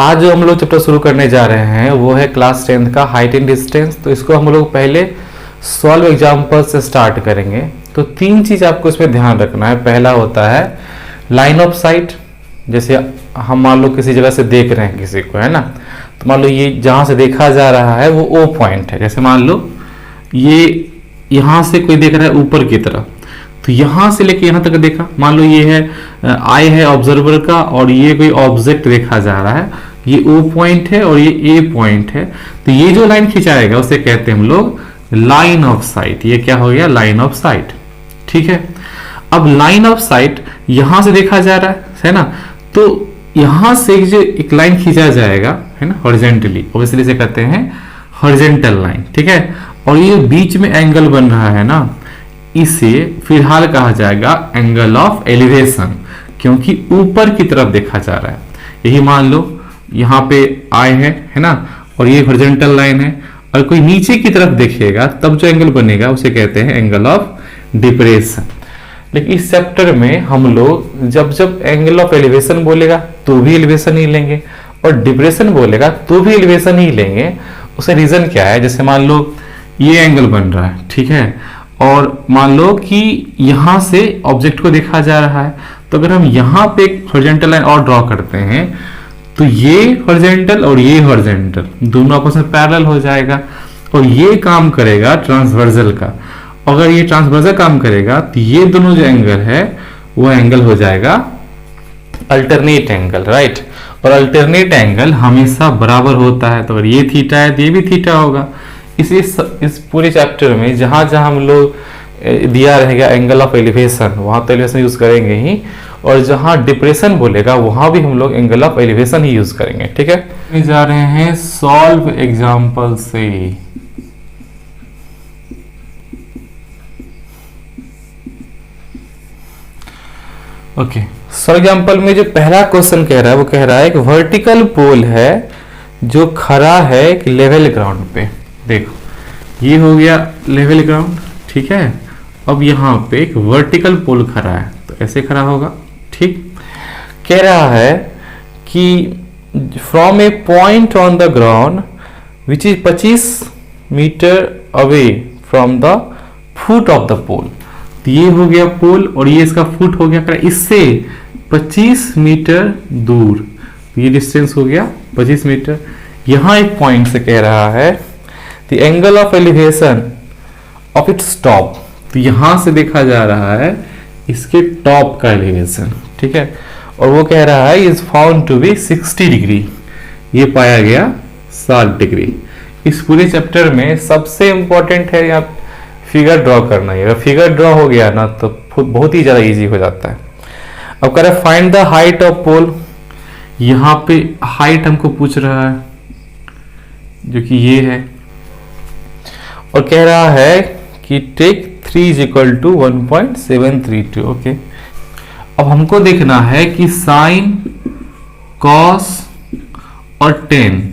आज जो हम लोग चैप्टर शुरू करने जा रहे हैं वो है क्लास 10th का हाइट एंड डिस्टेंस। तो इसको हम लोग पहले सॉल्व एग्जाम्पल से स्टार्ट करेंगे। तो तीन चीज आपको इसमें ध्यान रखना है। पहला होता है लाइन ऑफ साइट, जैसे हम मान लो किसी जगह से देख रहे हैं किसी को, है ना, तो मान लो ये जहां से देखा जा रहा है वो ओ पॉइंट है। जैसे मान लो ये यहां से कोई देख रहा है ऊपर की तरफ, तो यहां से लेके यहां तक देखा, मान लो ये है आई है ऑब्जर्वर का और ये कोई ऑब्जेक्ट देखा जा रहा है, ये ओ पॉइंट है और ये ए पॉइंट है। तो ये जो लाइन खिंचाएगा उसे कहते हैं हम लोग लाइन ऑफ साइट। ये क्या हो गया? Line of site. ठीक है, अब लाइन ऑफ साइट यहां से देखा जा रहा है ना, तो यहां से जो एक लाइन खींचा जाएगा, है ना, हॉरिजॉन्टली, ऑब्वियसली इसे कहते हैं हॉरिजॉन्टल लाइन। ठीक है, और ये बीच में एंगल बन रहा है ना, इसे फिलहाल कहा जाएगा एंगल ऑफ एलिवेशन, क्योंकि ऊपर की तरफ देखा जा रहा है। यही मान लो यहाँ पे आई है ना, और ये हॉरिजॉन्टल लाइन है, और कोई नीचे की तरफ देखेगा तब जो एंगल बनेगा उसे कहते हैं एंगल ऑफ डिप्रेशन। लेकिन इस चैप्टर में हम लोग जब एंगल ऑफ एलिवेशन बोलेगा तो भी एलिवेशन ही लेंगे, और डिप्रेशन बोलेगा तो भी एलिवेशन ही लेंगे। उसका रीजन क्या है? जैसे मान लो ये एंगल बन रहा है, ठीक है, और मान लो कि यहां से ऑब्जेक्ट को देखा जा रहा है, तो अगर हम यहां पे एक हॉरिजॉन्टल लाइन और ड्रॉ करते हैं तो ये हॉरिजॉन्टल और ये हॉरिजॉन्टल दोनों आपस में पैरेलल हो जाएगा, और ये काम करेगा ट्रांसवर्सल का। अगर ये ट्रांसवर्सल काम करेगा तो ये दोनों जो एंगल है वो एंगल हो जाएगा अल्टरनेट एंगल, राइट। और अल्टरनेट एंगल हमेशा बराबर होता है, तो अगर ये थीटा है तो ये भी थीटा होगा। इस पूरे चैप्टर में जहां जहां हम लोग दिया रहेगा एंगल ऑफ एलिवेशन, वहां तो एलिवेशन यूज करेंगे ही, और जहां डिप्रेशन बोलेगा वहां भी हम लोग angle of elevation he use करेंगे। ठीक है, जा रहे हैं सॉल्व एग्जांपल से। ओके, सॉल्व एग्जांपल में जो पहला क्वेश्चन कह रहा है वो कह रहा है कि वर्टिकल पोल है जो खड़ा है एक लेवल ग्राउंड पे। देखो ये हो गया लेवल ग्राउंड, ठीक है। अब यहाँ पे एक वर्टिकल पोल खड़ा है, तो ऐसे खड़ा होगा, ठीक। कह रहा है कि from a point on the ground which is 25 metre away from the foot of the pole. तो ये हो गया पोल और ये इसका फुट हो गया, इससे 25 मीटर दूर, तो ये डिस्टेंस हो गया 25 मीटर। यहां एक पॉइंट से कह रहा है the angle of elevation of its top, तो यहां से देखा जा रहा है इसके टॉप का एलिवेशन, ठीक है। और वो कह रहा है is found to be 60 degree, ये पाया गया 60 डिग्री। इस पूरे चैप्टर में सबसे इंपॉर्टेंट है यहाँ फिगर ड्रॉ करना है। अगर फिगर ड्रॉ हो गया ना तो बहुत ही ज्यादा इजी हो जाता है। अब कह रहा है फाइंड द हाइट ऑफ पोल, यहां पे हाइट हमको पूछ रहा है जो कि ये है, और कह रहा है कि टेक 3 इज इक्वल टू 1.732। ओके, अब हमको देखना है कि साइन, कॉस और टेन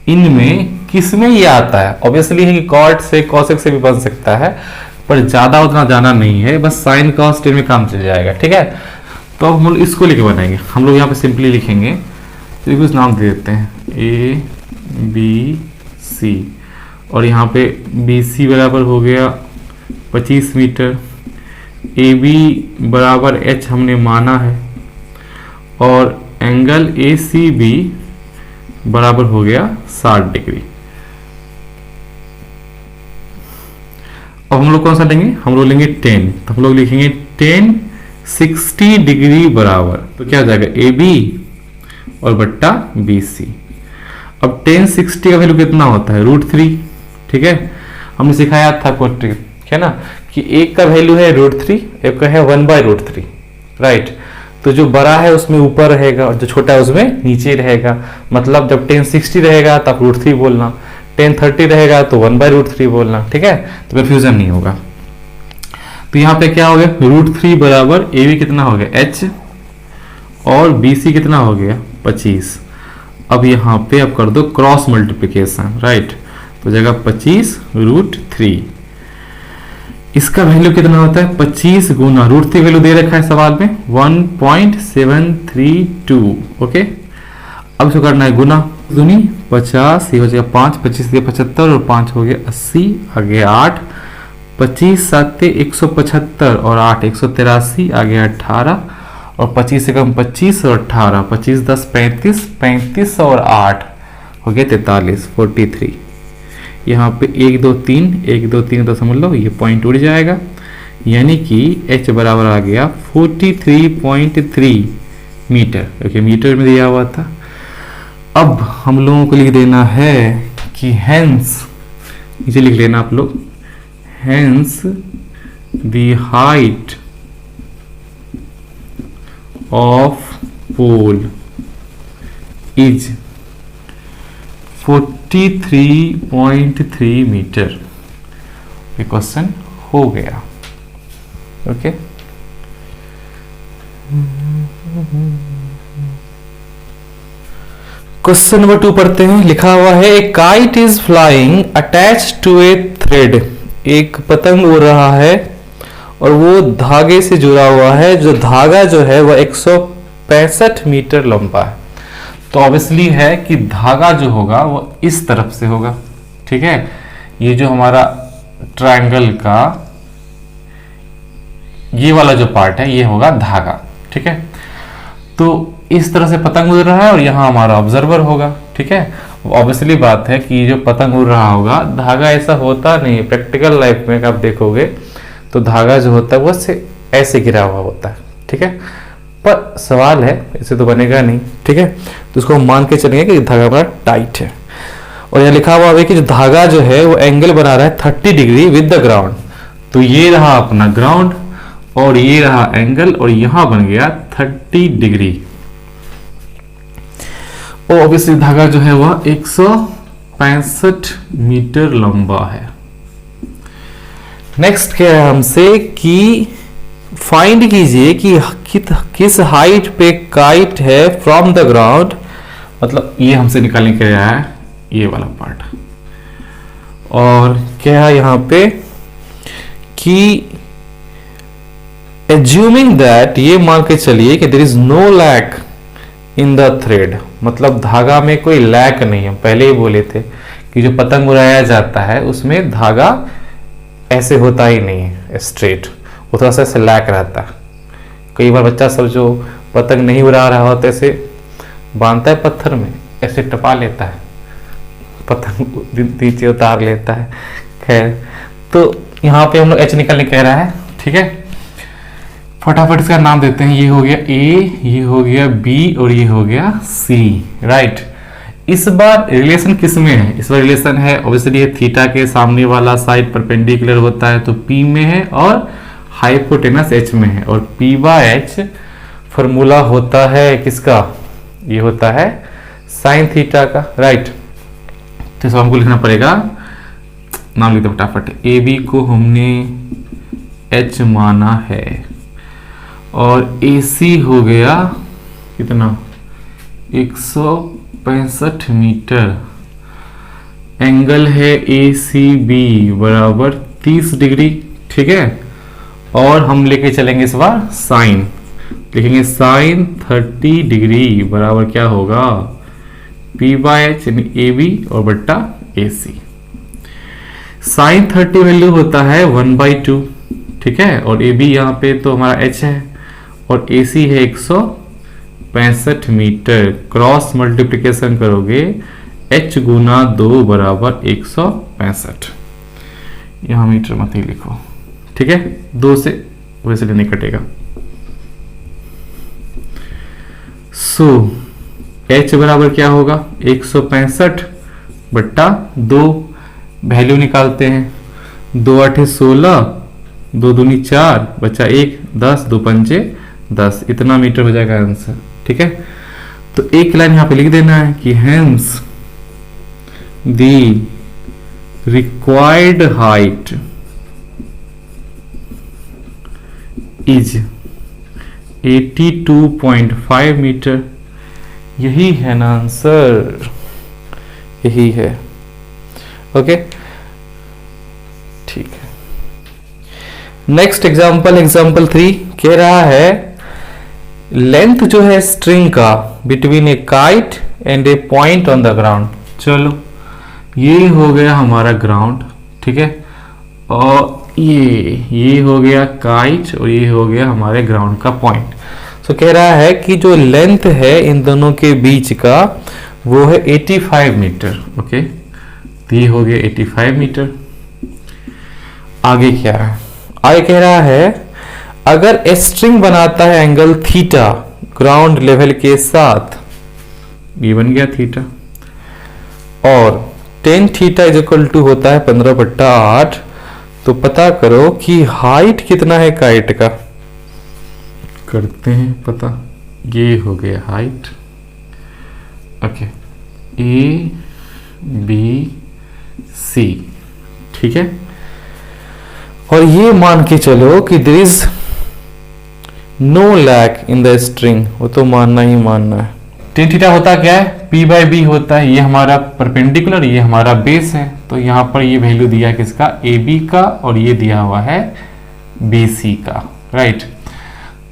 इनमें किसमें ये आता है। ऑब्वियसली है कि कॉट से कॉसेक से भी बन सकता है, पर ज्यादा उतना जाना नहीं है, बस साइन कॉस टेन में काम चल जाएगा, ठीक है। तो अब हम लोग इसको लेके बनाएंगे। हम लोग यहाँ पे सिंपली लिखेंगे, तो कुछ नाम दे देते हैं ए बी सी, और यहाँ पे बी सी बराबर हो गया 25 मीटर, ए बी बराबर एच हमने माना है, और एंगल ए सी बी बराबर हो गया 60 डिग्री। अब हम लोग कौन सा लेंगे? हम लोग लेंगे 10, तो हम लोग लिखेंगे 10 60 डिग्री बराबर, तो क्या हो जाएगा ए बी और बट्टा बी सी। अब 10 60 का वैल्यू कितना होता है? √3, ठीक है। हमने सिखाया था आपको ट्रिक, है ना, कि एक का वैल्यू है √3, एक का है 1/√3, राइट। तो जो बड़ा है उसमें ऊपर रहेगा और जो छोटा है उसमें नीचे रहेगा। मतलब जब 10 60 रहेगा तो आप √3 बोलना, 10 30 रहेगा तो 1/√3 बोलना, ठीक है, तो कंफ्यूजन नहीं होगा। तो यहाँ पे क्या हो गया? √3 बराबर ए बी कितना हो गया? h, और बी सी कितना हो गया? 25। अब यहाँ पे आप कर दो क्रॉस मल्टीप्लिकेशन, राइट, तो जगह 25 √3। इसका वैल्यू कितना होता है? 25 गुना √3 वैल्यू दे रखा है सवाल में 1.732। ओके, अब इसको करना है गुना, दूनी 50, ये हो जाएगा 5, 25 ये 75 और 5 हो गया 80, आगे 8, 25 7 175 और 8 183, आगे 18 और 25 से कम 25 और 18, 25 10 35, 35 और 8 हो गया 43, 43। यहाँ पे 1 2 3 1 2 3 तो समझ लो ये पॉइंट उड़ जाएगा, यानी कि h बराबर आ गया 43.3 मीटर, क्योंकि मीटर में दिया हुआ था। अब हम लोगों को लिख देना है कि हेंस, इसे लिख लेना आप लोग, hence the height of pole is 43.3 metre. ये क्वेश्चन हो गया। ओके, क्वेश्चन नंबर 2 पढ़ते हैं। लिखा हुआ है a kite is flying attach to a thread. एक पतंग उड़ रहा है और वो धागे से जुड़ा हुआ है, जो धागा जो है वह 165 मीटर लंबा है। तो ऑब्वियसली है कि धागा जो होगा वो इस तरफ से होगा। ठीक है, ये जो हमारा ट्रायंगल का ये वाला जो पार्ट है ये होगा धागा। ठीक है, तो इस तरह से पतंग उड़ रहा है और यहाँ हमारा ऑब्जर्वर होगा। ठीक है, ऑब्वियसली बात है कि जो पतंग उड़ रहा होगा, धागा ऐसा होता नहीं। प्रैक्टिकल लाइफ में आप देखोगे तो धागा जो होता है वो ऐसे गिरा हुआ होता है। ठीक है, पर सवाल है ऐसे तो बनेगा नहीं। ठीक है, तो उसको हम मान के चलेंगे कि धागा हमारा टाइट है। और यहाँ लिखा हुआ है कि जो धागा जो है वो एंगल बना रहा है 30 डिग्री विद द ग्राउंड। तो ये रहा अपना ग्राउंड और ये रहा एंगल और यहां बन गया 30 डिग्री। और ऑब्वियसली धागा जो है वह 165 मीटर लंबा है। नेक्स्ट क्या है हमसे कि फाइंड कीजिए कि किस हाइट पे काइट है फ्रॉम द ग्राउंड। मतलब ये हमसे निकालने के लिए आया है ये वाला पार्ट। और क्या है यहां पे कि एज्यूमिंग दैट, ये मान के चलिए कि there is no lack in the thread. मतलब धागा में कोई लैक नहीं है। पहले ही बोले थे कि जो पतंग उड़ाया जाता है उसमें धागा ऐसे होता ही नहीं है स्ट्रेट, वो थोड़ा सा ऐसे लैक रहता है। कई बार बच्चा सब जो पतंग नहीं उड़ा रहा होता ऐसे बांधता है पत्थर में, ऐसे टपा लेता है, पतंग नीचे उतार लेता है। खैर, तो यहाँ पे हम लोग एच निकालने कह रहा है। ठीक है, फटाफट इसका नाम देते हैं। ये हो गया ए, ये हो गया बी और ये हो गया सी। राइट, इस बार रिलेशन किस में है? इस बार रिलेशन है ऑब्वियसली थीटा के सामने वाला साइड परपेंडिकुलर होता है तो पी में है, और हाइपोटेनस एच में है। और पी बाय एच फॉर्मूला होता है किसका? ये होता है साइन थीटा का। राइट, तो हमको लिखना पड़ेगा, नाम लिखते फटाफट। ए बी को हमने एच माना है और ए सी हो गया कितना? 165 मीटर। एंगल है ए सी बी बराबर 30 डिग्री। ठीक है, और हम लेके चलेंगे इस बार साइन, लिखेंगे साइन 30 डिग्री बराबर क्या होगा? पी बाय एच यानी ए बी और बट्टा ए सी। साइन 30 वैल्यू होता है 1/2। ठीक है, और ए बी यहाँ पे तो हमारा एच है और ए सी है 165 मीटर। क्रॉस मल्टीप्लिकेशन करोगे h गुना 2 बराबर 165। यहां मीटर मत ही लिखो। ठीक है, 2 से वैसे नहीं कटेगा। सो h बराबर क्या होगा? 165 बट्टा 2। वैल्यू निकालते हैं। 2 8 16, 2 दूनी 4, बचा 1, 10, 2 पंजे 10। इतना मीटर हो जाएगा आंसर। ठीक है, तो एक लाइन यहां पे लिख देना है कि hence the required height is 82.5 metre. यही है ना आंसर, यही है। ओके, ठीक है। नेक्स्ट एग्जाम्पल 3 कह रहा है लेंथ जो है स्ट्रिंग का between A kite and A point on the ground. चलो ये हो गया हमारा ग्राउंड, ठीक है, और ये हो गया काइट और ये हो गया हमारे ग्राउंड का पॉइंट। तो कह रहा है कि जो लेंथ है इन दोनों के बीच का वो है 85 मीटर। ओके, तो ये हो गया 85 मीटर। आगे क्या है, आगे कह रहा है अगर स्ट्रिंग बनाता है एंगल थीटा ग्राउंड लेवल के साथ, ये बन गया थीटा, और tan theta is equal to होता है 15/8, तो पता करो कि हाइट कितना है काइट का। करते हैं पता, ये हो गया height. Okay, A B C, ठीक है, और ये मान के चलो कि there is no lag in the string, वो तो मानना ही मानना है। टेन थीटा होता क्या है, P बाई बी होता है, ये हमारा परपेंडिकुलर, ये हमारा बेस है, तो यहाँ पर ये वैल्यू दिया है किसका, ए बी का, और ये दिया हुआ है बी सी का, राइट।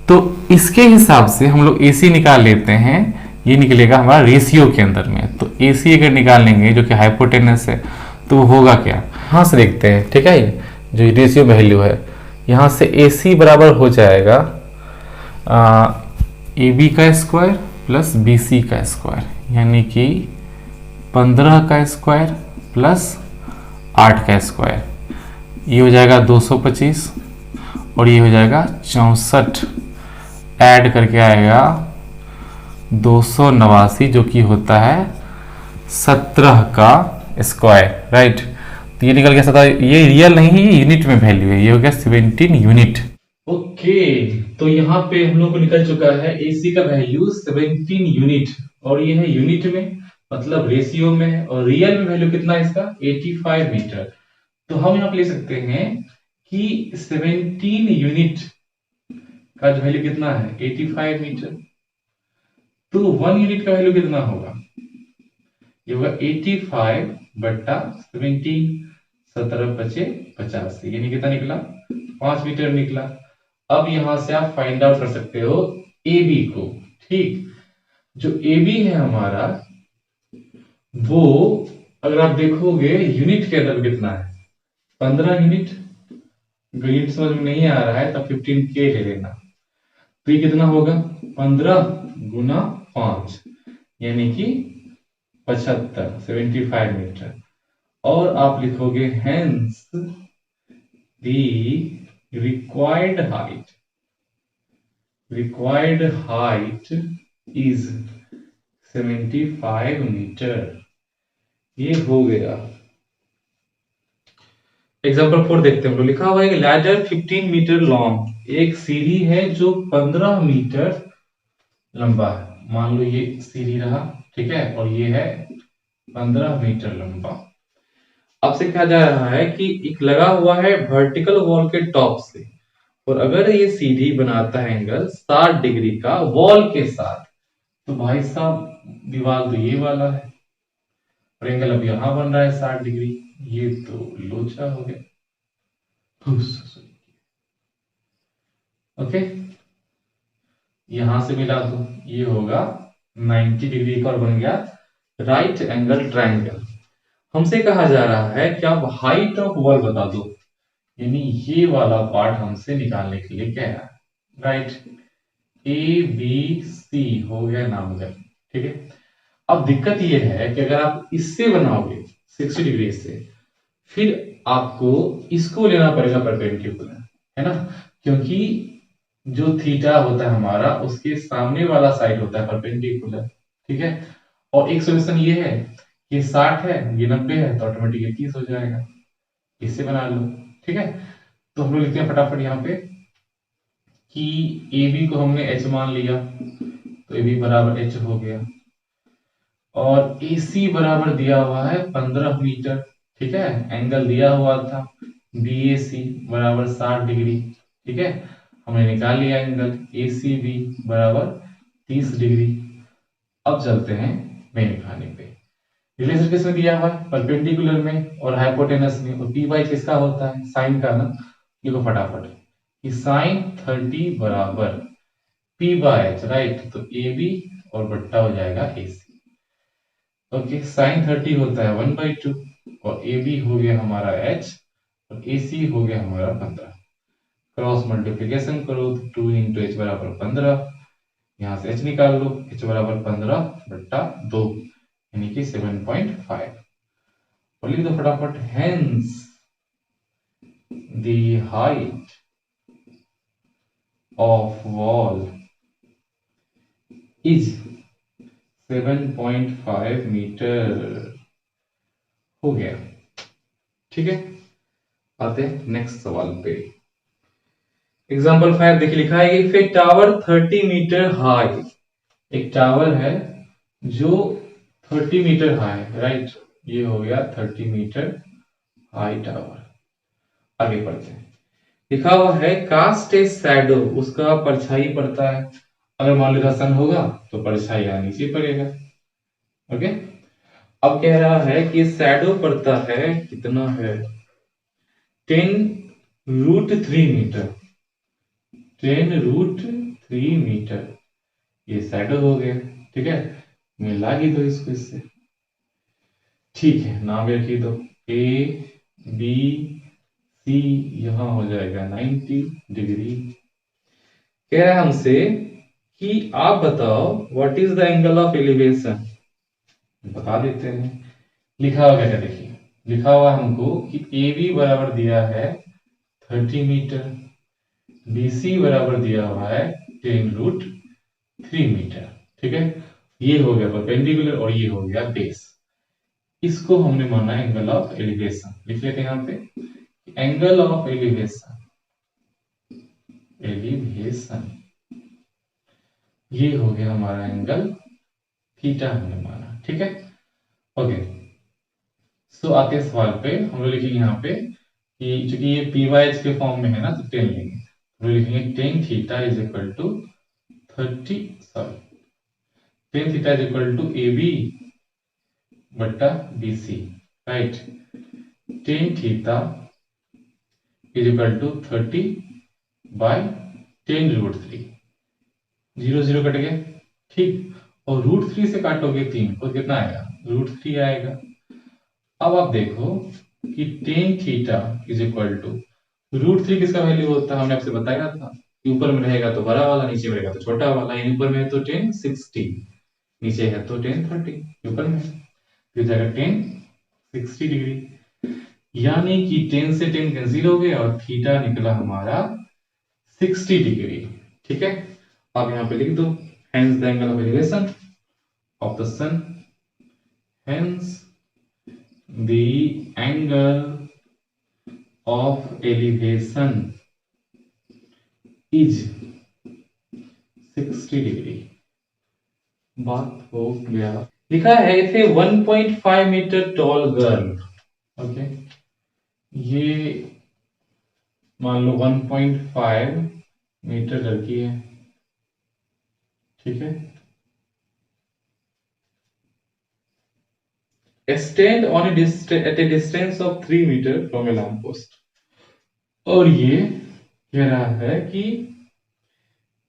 तो इसके हिसाब से हम लोग AC निकाल लेते हैं, ये निकलेगा हमारा रेशियो के अंदर में। तो AC अगर निकाल लेंगे जो कि हाइपोटेनस है, तो होगा क्या, यहाँ से देखते हैं, ठीक है, ये जो रेशियो वैल्यू है, यहाँ से AC बराबर हो जाएगा AB का स्क्वायर प्लस BC का स्क्वायर, यानी कि 15 का स्क्वायर प्लस 8 का स्क्वायर, ये हो जाएगा 225, और ये हो जाएगा 64, ऐड करके आएगा 289, जो कि होता है 17 का स्क्वायर, राइट। तो ये निकल गया 17, ये रियल नहीं है, ये यूनिट में वैल्यू है, ये हो गया 17 यूनिट। ओके, तो यहाँ पे हम लोग को निकल चुका है AC का वैल्यू 17 यूनिट, और ये है यूनिट में, मतलब रेशियो में है, और रियल में वैल्यू कितना है इसका, 85 मीटर। तो हम यहाँ पे ले सकते हैं कि 17 यूनिट का जो वैल्यू कितना है, 85 मीटर, तो 1 यूनिट का वैल्यू कितना होगा, ये होगा 85/17, 17×5 = 85, यानी कितना निकला, 5 मीटर निकला। अब यहां से आप फाइंड आउट कर सकते हो AB को, ठीक। जो AB है हमारा, वो अगर आप देखोगे यूनिट के अंदर कितना है, 15 यूनिट। यूनिट समझ में नहीं आ रहा है तब 15K ले लेना। तो ये कितना होगा, 15 गुना 5, यानी कि 75, 75 मीटर। और आप लिखोगे hence the required height is 75 metre. ये हो गया। एग्जाम्पल 4 देखते हैं, हम लोग लिखा हुआ है कि लैडर 15 मीटर लॉन्ग, एक सीढ़ी है जो 15 मीटर लंबा है। मान लो ये सीढ़ी रहा, ठीक है, और ये है 15 मीटर लंबा। अब से कहा जा रहा है कि एक लगा हुआ है वर्टिकल वॉल के टॉप से, और अगर ये सीढ़ी बनाता है एंगल 60 डिग्री का वॉल के साथ, तो भाई साहब दीवार तो ये वाला है, और एंगल अब यहां बन रहा है 60 डिग्री, ये तो लोचा हो गया। ओके, यहां से मिला दो, ये होगा 90 डिग्री का और बन गया राइट एंगल ट्रायंगल। हमसे कहा जा रहा है कि आप हाइट ऑफ वॉल बता दो, यानी ये वाला पार्ट हमसे निकालने के लिए कह रहा है, राइट। ABC हो गया नामकरण, ठीक है। अब दिक्कत ये है कि अगर आप इससे बनाओगे 60 डिग्री से, फिर आपको इसको लेना पड़ेगा परपेंडिकुलर, है ना, क्योंकि जो थीटा होता है हमारा, उसके सामने वाला साइड होता है परपेंडिकुलर, ठीक है। और एक सोल्यूशन ये है, ये 60 है, ये 90 है, तो ऑटोमेटिक 30 हो जाएगा, इससे बना लो, ठीक है। तो हम लोग लिखते हैं फटाफट यहाँ पे कि AB को हमने H मान लिया, तो AB बराबर H हो गया, और AC बराबर दिया हुआ है 15 मीटर, ठीक है। एंगल दिया हुआ था BAC बराबर 60 डिग्री, ठीक है। हमने निकाल लिया एंगल ACB बराबर 30 डिग्री। अब चलते हैं मेन कहानी पे। रिलेशन किसमें दिया हुआ है, परपेंडिकुलर में और हाइपोटेनस में, और P बाई किसका होता है, साइन का ना। देखो फटाफट कि साइन 30 बराबर P बाय एच, राइट। तो ए बी और बट्टा हो जाएगा ए सी। ओके, साइन 30 होता है 1/2 और ए बी हो गया हमारा एच और ए सी हो गया हमारा 15। क्रॉस मल्टीप्लीकेशन करो तो 2 इंटू एच बराबर 15, यहां से h निकाल लो, h बराबर 15/2 यानी कि 7.5। और लिख दो फटाफट, hence the height of wall is 7.5 metre. हो गया, ठीक है। आते हैं नेक्स्ट सवाल पे। एग्जाम्पल 5 देखिए, लिखा है if a tower 30 metre high, एक टावर है जो 30 मीटर हाई है, राइट। ये हो गया 30 मीटर हाई टावर। आगे पढ़ते हैं, लिखा हुआ है कास्ट ए शैडो, उसका परछाई पड़ता है। अगर मान लीजिए सन होगा तो परछाई यहाँ नीचे पड़ेगा। ओके, अब कह रहा है कि शैडो पड़ता है, कितना है, 10√3 मीटर। 10√3 मीटर ये शैडो हो गया, ठीक है। मिला ही दो इसको इससे, ठीक है। नाम रखिए दो, ए बी सी, यहां हो जाएगा 90 डिग्री। कह रहा है हमसे कि आप बताओ what is the angle of elevation. बता देते हैं, लिखा हुआ क्या है देखिए, लिखा हुआ हमको कि ए बी बराबर दिया है 30 मीटर, बी सी बराबर दिया हुआ है 10√3 मीटर, ठीक है। ये हो गया परपेंडिकुलर और ये हो गया बेस। इसको हमने माना एंगल ऑफ एलिवेशन। लिख लेते हैं यहाँ पे, एंगल ऑफ एलिवेशन, एलिवेशन ये हो गया हमारा एंगल थीटा हमने माना, ठीक है। ओके, सो आते हैं सवाल पे। हम लोग लिखेंगे यहाँ पे कि चूंकि ये पी वाई एच के फॉर्म में है ना, तो 10 लेंगे। हम लोग लिखेंगे tan theta is equal to 30 बट्टा B C, right. Tan theta is equal to 30/10√3, 0 0 cut गया, ठीक। और √3 से काटोगे 3 को, कितना आएगा, √3 आएगा। अब आप देखो कि tan theta is equal to √3 किसका वैल्यू होता है, हमने आपसे बताया था कि ऊपर में रहेगा तो बड़ा वाला, नीचे में रहेगा तो छोटा वाला। यानी ऊपर में है तो 1060, नीचे है तो 1030, ऊपर में फिर जाएगा 1060 डिग्री। यानी कि 10 से 10 कैंसिल हो गया और थीटा निकला हमारा 60 डिग्री, ठीक है। अब यहां पे लिख दो, hence the angle of elevation of the sun, hence the angle of elevation is 60 degree. बात हो गया। लिखा है इसे 1.5 मीटर टॉल गर्ल, ओके। ये मान लो 1.5 मीटर लड़की है, ठीक है। Stand on at a distance of 3 metre from a lamp post. और ये कह रहा है कि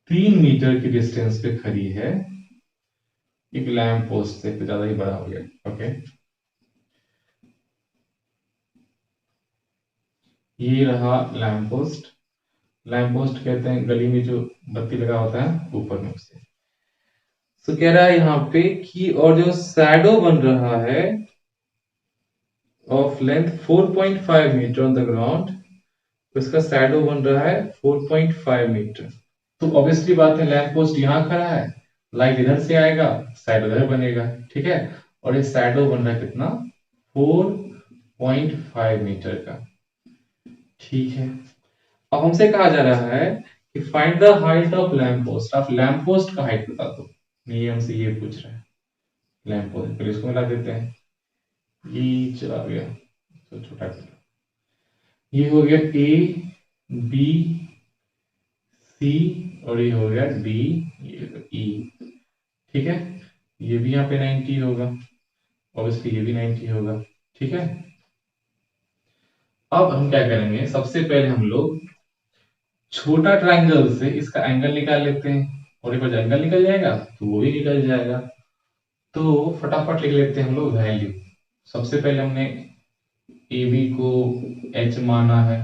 3 मीटर की डिस्टेंस पे खड़ी है, एक लैम्प पोस्ट से ज्यादा ही बड़ा हो गया, ओके। ये रहा लैम्प पोस्ट। लैम्प पोस्ट कहते हैं गली में जो बत्ती लगा होता है ऊपर में उसे। तो कह रहा है यहाँ पे कि और जो शैडो बन रहा है of length 4.5 metre on the ground, उसका शैडो बन रहा है 4.5 मीटर। तो ऑब्वियसली बात है, लैंप पोस्ट यहां खड़ा है, लाइट इधर से आएगा, शैडो इधर बनेगा, ठीक है। और ये शैडो बन रहा है कितना, 4.5 मीटर का, ठीक है। अब हमसे कहा जा रहा है कि find the height of lamp post. आप लैंप पोस्ट का हाइट बता दो, ये हमसे ये पूछ रहा है। लैंप पोस्ट फिर इसको मिला देते हैं, ये चला गया तो छोटा कर, ये हो गया ए बी सी और ये हो गया डी, ये ई, ठीक है। ये भी यहाँ पे 90 होगा, ऑब्वियसली ये भी 90 होगा, ठीक है। अब हम क्या करेंगे, सबसे पहले हम लोग छोटा ट्रायंगल से इसका एंगल निकाल लेते हैं। और एक बार एंगल निकल जाएगा तो वो भी निकल जाएगा। तो फटाफट लिख लेते हैं हम लोग वैल्यू। सबसे पहले हमने ए बी को h माना है,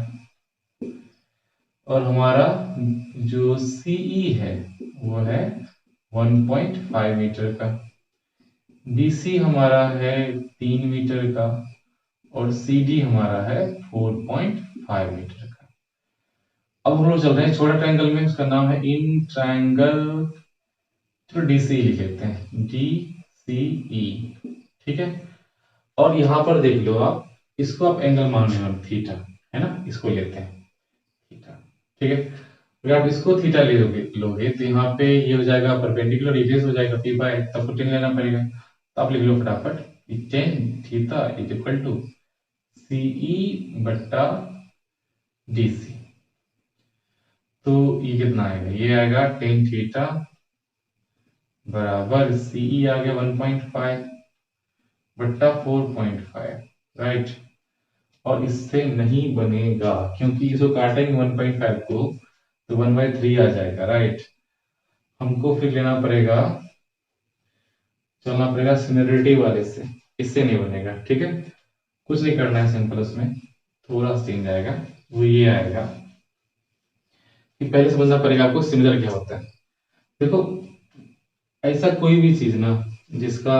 और हमारा जो सीई है वो है 1.5 मीटर का, बीसी हमारा है 3 मीटर का, और CD हमारा है 4.5 मीटर का। अब हम लोग चल रहे हैं छोटा ट्रायंगल में, उसका नाम है इन ट्रायंगल, तो DCE लिख लेते हैं, DCE। ठीक है, और यहां पर देख लो आप, इसको आप एंगल मान रहे हो थीटा, है ना, इसको लेते हैं थीटा। ठीक है, अगर आप इसको थीटा लोगे तो यहाँ पे ये हो जाएगा परपेंडिकुलर, इरेज हो जाएगा पी बाय, तब टेन लेना पड़ेगा। तो आप लिख लो फटाफट, tan theta is equal to CE बट्टा डीसी। तो ये कितना आएगा, ये आएगा टेन थीटा बराबर सीई आ गया 1.5 बट्टा 4.5, राइट। और इससे नहीं बनेगा क्योंकि इसको काटेंगे 1.5 को तो 1/3 आ जाएगा, राइट। हमको फिर लेना पड़ेगा, चलना पड़ेगा सिमिलरिटी वाले से, इससे नहीं बनेगा। ठीक है, कुछ नहीं करना है, सिंपल उसमें थोड़ा चेंज आएगा, वो ये आएगा कि पहले समझना पड़ेगा आपको सिमिलर क्या होता है। देखो, ऐसा कोई भी चीज ना जिसका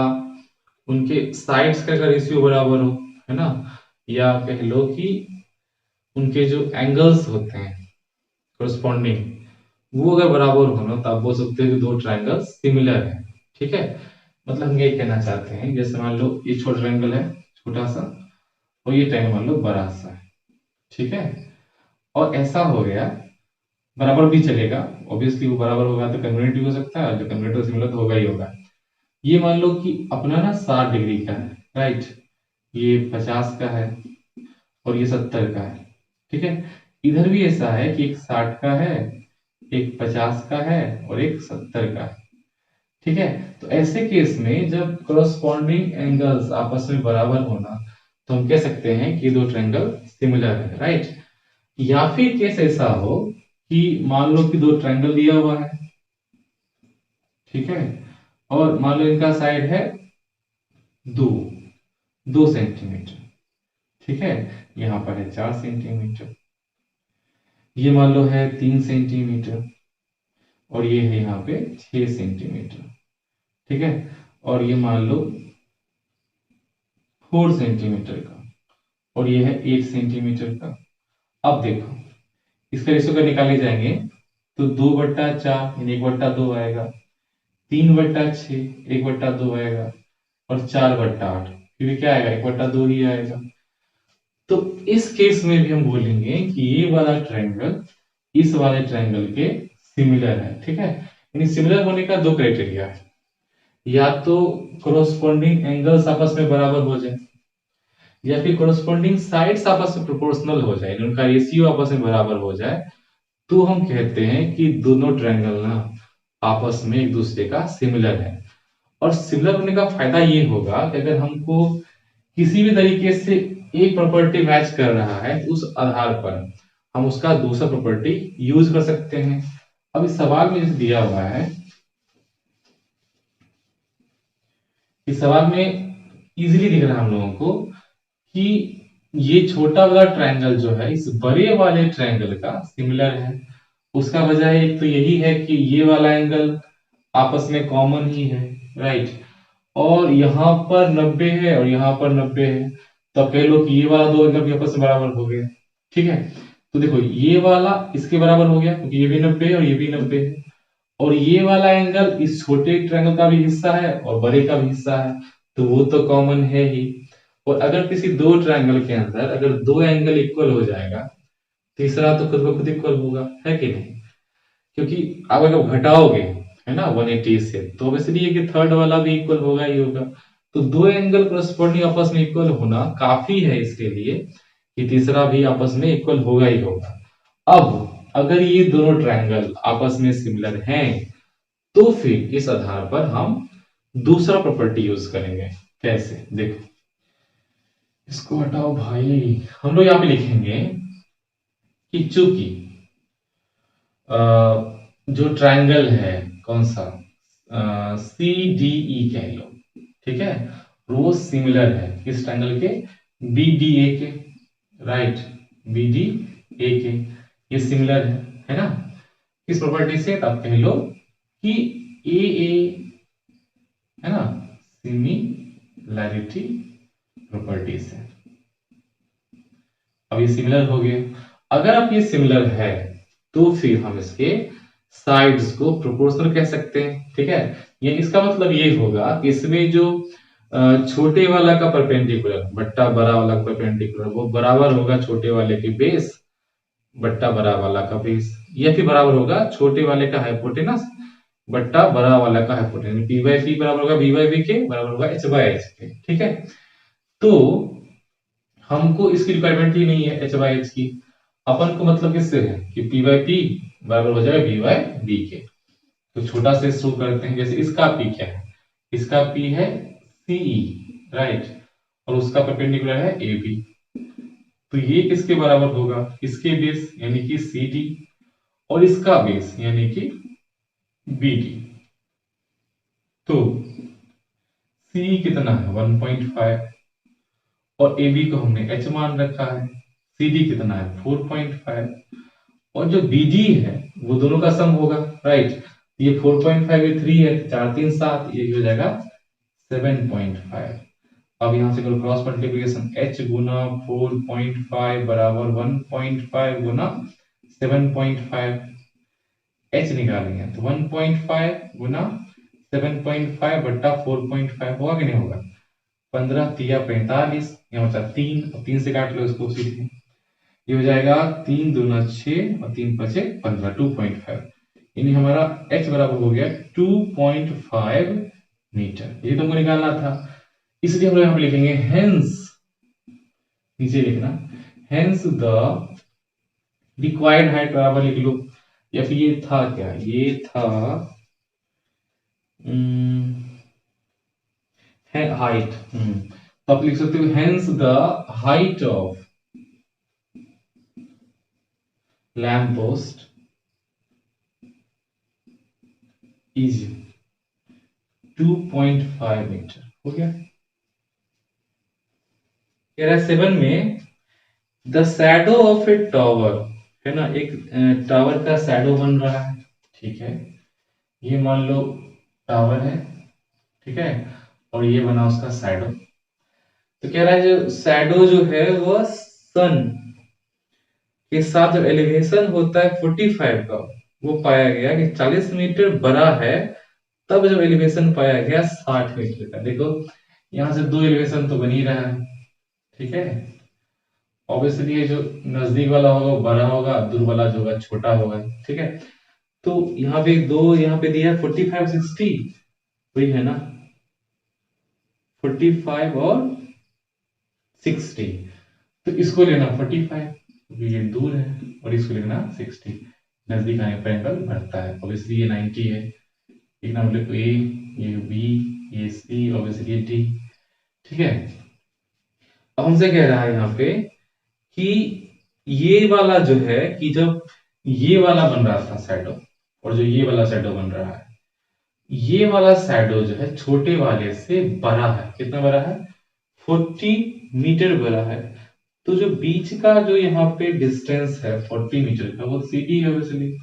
उनके साइड्स का अगर रेशियो बराबर हो, है ना, या कह लो कि उनके जो एंगल्स होते हैं कोरस्पॉन्डिंग, वो अगर बराबर हो ना, तो आप बोल सकते हो कि दो ट्रायंगल्स सिमिलर हैं। ठीक है, मतलब हम ये कहना चाहते हैं, जैसे मान लो ये छोटा ट्रायंगल है, छोटा सा, और ये ट्रायंगल मान लो बड़ा सा है। ठीक है, और ऐसा हो गया, बराबर भी चलेगा, ऑब्वियसली वो बराबर होगा तो कन्वर्जेंट हो सकता है, और जो कन्वर्जेंट सिमिलर तो होगा ही होगा। ये मान लो कि अपना ना 60 डिग्री का है, राइट, ये 50 का है, और ये 70 का है। ठीक है, इधर भी ऐसा है कि एक 60 का है, एक 50 का है, और एक 70 का है। ठीक है, तो ऐसे केस में जब करस्पॉन्डिंग एंगल्स आपस में बराबर होना, तो हम कह सकते हैं कि दो ट्रायंगल सिमिलर है, राइट। या फिर केस ऐसा हो कि मान लो कि दो ट्रायंगल दिया हुआ है, ठीक है, और मान लो इनका साइड है 2 सेंटीमीटर। ठीक है, यहां पर है 4 सेंटीमीटर, ये मान लो है 3 सेंटीमीटर, और ये है यहाँ पे 6 सेंटीमीटर। ठीक है, और ये मान लो 4 सेंटीमीटर का, और ये है 8 सेंटीमीटर का। अब देखो, इसका रेशियो अगर निकाले जाएंगे तो 2/4 यानी 1/2 आएगा, 3/6 1/2 आएगा, और 4/8 फिर भी क्या आएगा, 1/2 ही आएगा। तो इस केस में भी हम बोलेंगे कि ये वाला ट्रायंगल इस वाले ट्रायंगल के सिमिलर है। ठीक है, यानी सिमिलर होने का दो क्राइटेरिया है, या तो कोरोस्पोंडिंग एंगल्स आपस में बराबर हो जाए, या फिर कोरोस्पोंडिंग साइड्स आपस में प्रोपोर्शनल हो जाए, उनका रेशियो आपस में बराबर हो जाए, तो हम कहते हैं कि दोनों ट्रायंगल ना आपस में एक दूसरे का सिमिलर है। और सिमिलर होने का फायदा ये होगा कि अगर हमको किसी भी तरीके से एक प्रॉपर्टी मैच कर रहा है तो उस आधार पर हम उसका दूसरा प्रॉपर्टी यूज कर सकते हैं। अब इस सवाल में जैसे दिया हुआ है, इस सवाल में इजीली दिख रहा है हम लोगों को कि ये छोटा वाला ट्रायंगल जो है इस बड़े वाले ट्रायंगल का सिमिलर है। उसका वजह एक तो यही है कि ये वाला एंगल आपस में कॉमन ही है, राइट, और यहाँ पर 90 है और यहाँ पर 90 है, तो अब कह लो कि ये वाला दो एंगल भी आपस में बराबर हो गया। ठीक है, तो देखो ये वाला इसके बराबर हो गया क्योंकि ये भी 90 है और ये भी 90 है, और ये वाला एंगल इस छोटे ट्रायंगल का भी हिस्सा है और बड़े का भी हिस्सा है, तो वो तो कॉमन है ही। और अगर किसी दो ट्रायंगल के अंदर अगर दो एंगल इक्वल हो जाएगा, तीसरा तो खुद ब खुद इक्वल होगा, है कि नहीं, क्योंकि आप अगर घटाओगे, है ना, 180 से, तो ऑब्वियसली ये कि थर्ड वाला भी इक्वल होगा ही होगा। तो दो एंगल करस्पॉन्डिंग आपस में इक्वल होना काफी है इसके लिए कि तीसरा भी आपस में इक्वल होगा ही होगा। अब अगर ये दोनों ट्रायंगल आपस में सिमिलर हैं, तो फिर इस आधार पर हम दूसरा प्रॉपर्टी यूज करेंगे। कैसे, देखो, इसको हटाओ भाई, हम लोग यहां पे लिखेंगे कि चूंकि जो ट्रायंगल है कौन सा, सी डी ई कह लो, ठीक है। वो सिमिलर है किस ट्रायंगल के, बी डी ए के, राइट, बी डी ए के, ये सिमिलर है ना। किस प्रॉपर्टी से, तो आप कह लो कि ए है ना, सिमिलैरिटी प्रॉपर्टी से। अब ये सिमिलर हो गए। अगर आप ये सिमिलर है तो फिर हम इसके साइड्स को प्रोपोर्शनल कह सकते हैं, ठीक है। ये इसका मतलब ये होगा कि इसमें जो छोटे वाला का परपेंडिकुलर बट्टा बड़ा वाला का परपेंडिकुलर वो बराबर होगा छोटे वाले के बेस बट्टा बड़ा वाला का बेस, या फिर बराबर होगा छोटे वाले का हाइपोटेनस बट्टा बड़ा वाला का हाइपोटेनस। पी बाई पी बराबर होगा बी बाई बी के, बराबर होगा एच बाई एच के, ठीक है। तो हमको इसकी रिक्वायरमेंट ही नहीं है एच बाई एच की, अपन को मतलब किससे है कि पी बाई पी बराबर हो जाएगा बी बाई बी के। तो छोटा से शुरू करते हैं, जैसे इसका पी क्या है, इसका पी है सीई, राइट, और उसका परपेंडिकुलर है ए बी। तो ये किसके बराबर होगा, इसके बेस यानी कि सी डी, और इसका बेस यानी कि बी डी। तो सी कितना है 1.5, और ए बी को हमने एच मान रखा है, सी डी कितना है 4.5, और जो बी डी है वो दोनों का सम होगा, राइट। ये 4.5 ये 3 है, 4 3 7, ये हो जाएगा 7.5। अब यहां से करो क्रॉस मल्टीप्लिकेशन, h गुना 4.5 बराबर 1.5 गुना 7.5, h निकालेंगे तो 1.5 गुना 7.5 बट्टा 4.5 होगा कि नहीं होगा, 15 तिया 45, यहाँ बचा 3, और 3 से काट लो इसको सीधे, ये हो जाएगा 3 दूना 6 और 3 पचे 15, 2.5, यानी हमारा h बराबर हो गया 2.5 मीटर। ये तुमको निकालना था, इसलिए हम लोग यहाँ पे लिखेंगे हेंस, नीचे लिखना हेंस द रिक्वायर्ड हाइट बराबर लिख लो, या फिर ये था क्या, ये था हाइट, तो आप लिख सकते हो hence the height of lamp post is 2.5 metre. हो गया। कह रहा है 7 में the shadow of a tower, है ना, एक टावर का शैडो बन रहा है, ठीक है। ये मान लो टावर है, ठीक है, और ये बना उसका शैडो। तो कह रहा है जो शैडो जो है वह सन के साथ जो एलिवेशन होता है 45 का, वो पाया गया कि 40 मीटर बड़ा है, तब जब एलिवेशन पाया गया 60 मीटर का। देखो यहां से दो एलिवेशन तो बन ही रहा है, ठीक है। ऑब्वियसली ये जो नजदीक वाला होगा वो बड़ा होगा, दूर वाला जो होगा छोटा होगा, ठीक है। तो यहाँ पे दो, यहाँ पे दिया है 45 60, वही है ना 45 और 60, तो इसको लेना 45, ये दूर है, और इसको लेना 60, नजदीक आने पर एंगल बढ़ता है। ऑब्वियसली ये 90 है, एक ना बोले ए, ये बी, ये सी, ऑब्वियसली ये डी, ठीक है। अब हमसे कह रहा है यहाँ पे कि ये वाला जो है कि जब ये वाला बन रहा था शैडो, और जो ये वाला शैडो बन रहा है, ये वाला शैडो जो है छोटे वाले से बड़ा है, कितना बड़ा है 40 मीटर बड़ा है। तो जो बीच का जो यहाँ पे डिस्टेंस है 40 मीटर का, वो सीडी है ऑब्वियसली,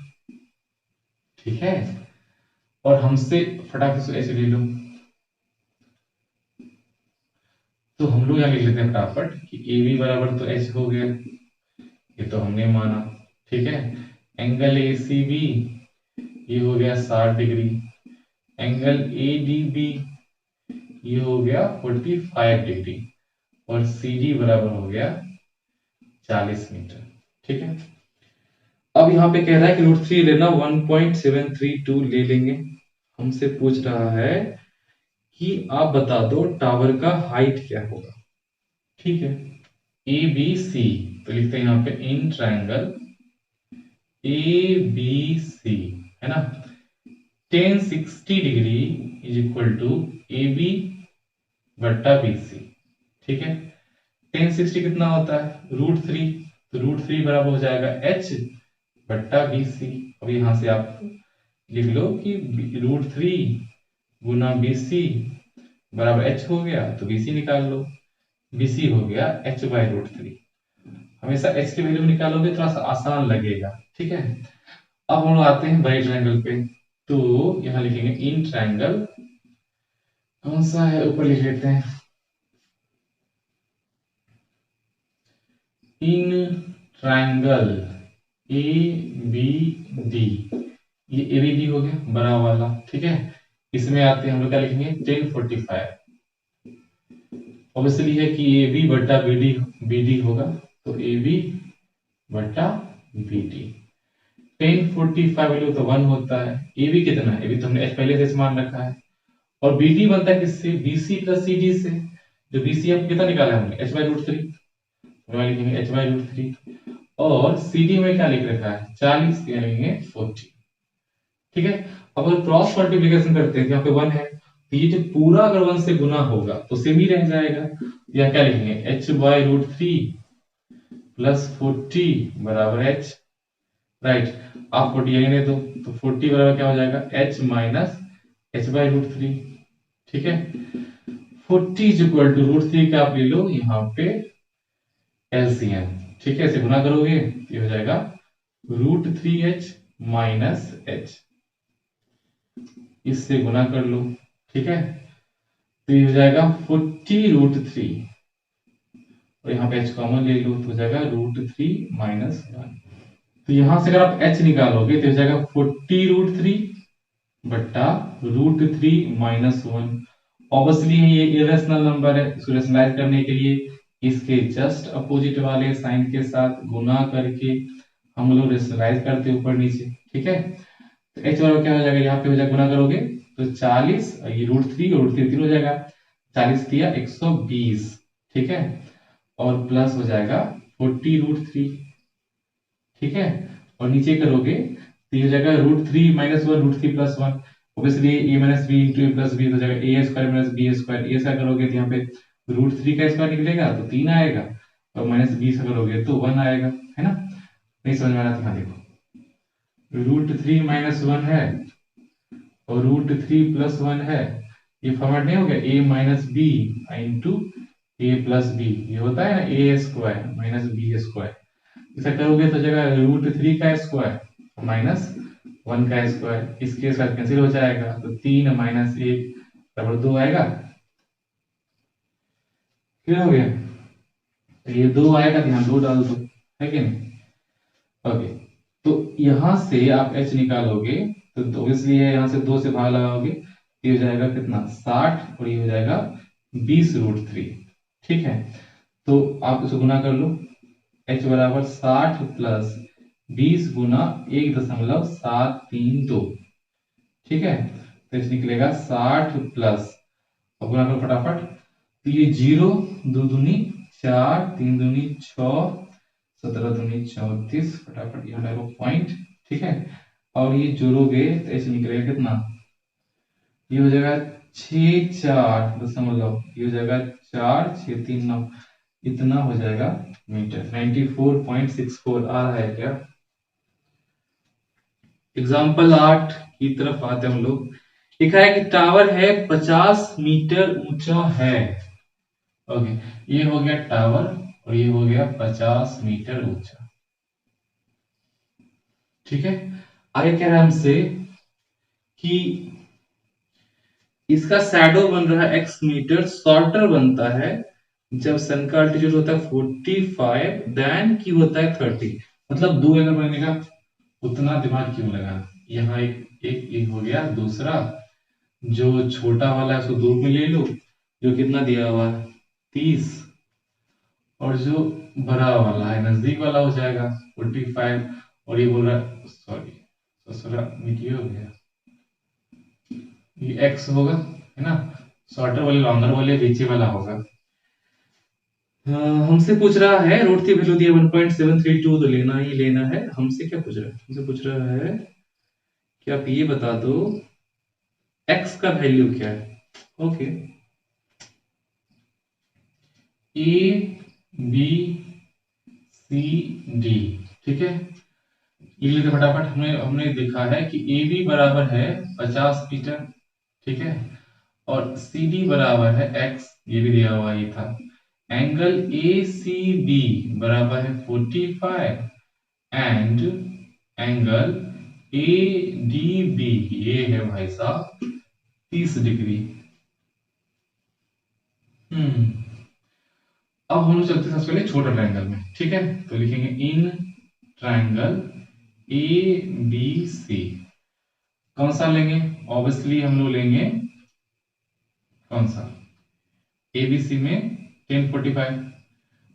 ठीक है। और हमसे फटाफट से ऐसे ले लो, तो हम लोग यहाँ लिख लेते हैं फटाफट कि ए बी बराबर तो एच हो गया, ये तो हमने माना, ठीक है। एंगल ए सी बी ये हो गया 60 degree, angle A D B ये हो गया 45 डिग्री, और सी डी बराबर हो गया 40 मीटर, ठीक है। अब यहाँ पे कह रहा है कि √3 लेना, 1.732 ले लेंगे। हमसे पूछ रहा है कि आप बता दो टावर का हाइट क्या होगा, ठीक है। ए बी सी, तो लिखते हैं यहाँ पे इन ट्रायंगल ए बी सी, है ना, tan 60 degree is equal to A B बट्टा बी सी, ठीक है। tan 60 कितना होता है √3, तो √3 बराबर हो जाएगा h बट्टा बी सी। अब यहां से आप लिख लो कि √3 गुना BC बराबर H हो गया, तो BC निकाल लो। BC हो गया H/√3। हमेशा H की वैल्यू निकालोगे थोड़ा सा आसान लगेगा, ठीक है। अब हम लोग आते हैं बड़े ट्रायंगल पे, तो यहां लिखेंगे इन ट्रायंगल, कौन सा है ऊपर लिख लेते हैं, इन ट्रायंगल ABD, ये ABD हो गया बड़ा वाला, ठीक है। इसमें आते हैं हम लोग क्या लिखेंगे 1045, ऑब्वियसली है कि AB बटा BD होगा, तो AB बटा BD। 1045 वैल्यू तो 1 होता है। AB कितना है, AB तो हमने H पहले से मान रखा है, और BD बनता है किससे, BC प्लस CD से। जो BC हम कितना निकाला है हमने H/√3, लिखेंगे H/√3, और CD में क्या लिख रखा है 40, लिखेंगे 40, ठीक है। अब अगर क्रॉस मल्टीप्लिकेशन करते हैं यहाँ पे 1 है, तो ये जो पूरा अगर 1 से गुना होगा तो सेम ही रह जाएगा। यहाँ क्या लिखेंगे H/√3 प्लस 40 बराबर H, राइट। आप 40 लेने दो, तो 40 बराबर क्या हो जाएगा H माइनस H/√3, ठीक है। 40 इज इक्वल टू √3 का आप ले लो यहाँ पे LCM, ठीक है। इसे गुना करोगे ये हो जाएगा √3H माइनस H, इससे गुना कर लो, ठीक है। तो ये हो जाएगा 40√3, और यहाँ पे H कॉमन ले लो, तो हो जाएगा √3 माइनस 1। तो यहां से अगर आप H निकालोगे तो हो जाएगा 40√3 बट्टा √3 माइनस 1। ऑब्वियसली ये इरेशनल नंबर है, इसको रेशनलाइज करने के लिए इसके जस्ट अपोजिट वाले साइन के साथ गुना करके हम लोग रेशनलाइज करते ऊपर नीचे, ठीक है। तो H बराबर क्या हो जाएगा, यहाँ पे हो जाएगा गुना करोगे तो 40, ये √3 और √3 तीन हो जाएगा, 40 दिया 120, ठीक है, और प्लस हो जाएगा 40√3, ठीक है। और नीचे करोगे तो ये हो जाएगा √3 minus 1 √3 plus 1, obviously a minus b into a plus b हो जाएगा a square minus b square, ये ऐसा करोगे तो यहाँ पे √3 का स्क्वायर निकलेगा तो 3 आएगा, और माइनस b से करोगे तो 1 आएगा, है ना। नहीं समझ में आ रहा तो यहाँ देखो √3 माइनस 1 है और √3 प्लस 1 है, ये फॉर्मेट नहीं हो गया a minus b into a plus b, ये होता है ना a square minus b square. ऐसा करोगे तो जगह √3 का स्क्वायर माइनस 1 का स्क्वायर, इसके साथ कैंसिल हो जाएगा, तो 3 माइनस 1 बराबर 2 आएगा, क्लियर हो गया। तो ये 2 आएगा तो यहाँ 2 डाल दो, है कि नहीं। ओके, तो यहां से आप H निकालोगे तो ऑब्वियसली यहाँ से 2 से भाग लगाओगे, ये हो जाएगा कितना 60, और ये हो जाएगा 20√3, ठीक है। तो आप इसको गुना कर लो, H बराबर 60 प्लस 20 गुना 1.732, ठीक है। तो इस निकलेगा 60 प्लस, अब गुना करो फटाफट, तो ये 0 2 दूनी 4 3 दूनी 6 17 दूनी 34, फटाफट यहाँ डालो पॉइंट, ठीक है। और ये जोड़ोगे तो ऐसे निकलेगा कितना, ये हो जाएगा 6.4, ये हो जाएगा 4.639, इतना हो जाएगा मीटर। 94.64 आ रहा है क्या। एग्जाम्पल 8 की तरफ आते हैं हम लोग। लिखा है कि टावर है 50 मीटर ऊंचा है, ओके, ये हो गया टावर और ये हो गया 50 मीटर ऊंचा, ठीक है। आगे कह रहा है हमसे कि इसका शैडो बन रहा है x मीटर, शॉर्टर बनता है जब सन का अल्टीट्यूड होता है 45 देन की होता है 30, मतलब 2 एंगल बनने का, उतना दिमाग क्यों लगाना। यहाँ एक हो गया, दूसरा जो छोटा वाला है उसको दूर में ले लो, जो कितना दिया हुआ है 30, और जो बड़ा वाला है नजदीक वाला हो जाएगा 45, और ये बोल रहा है सॉरी मीडियो हो गया, ये x होगा, है ना। शॉर्टर वाले लॉन्गर वाले बीचे वाला होगा। हमसे पूछ रहा है रूट की वैल्यू दिया 1.732, तो लेना ही लेना है। हमसे क्या पूछ रहा है, हमसे पूछ रहा है कि आप ये बता दो x का वैल्यू क्या है, okay. A B C D, ठीक है। लिख लेते फटाफट। हमने हमने देखा है कि ए बी बराबर है 50 मीटर, ठीक है, और सी डी बराबर है एक्स, ये भी दिया हुआ ही था। एंगल ए सी बी बराबर है 45 and angle A D B ये है भाई साहब 30 डिग्री। अब हम लोग चलते हैं सबसे पहले छोटा ट्रायंगल में, ठीक है, तो लिखेंगे इन ट्रायंगल ए बी सी। कौन सा लेंगे? ऑब्वियसली हम लोग लेंगे कौन सा, एबीसी में 1045।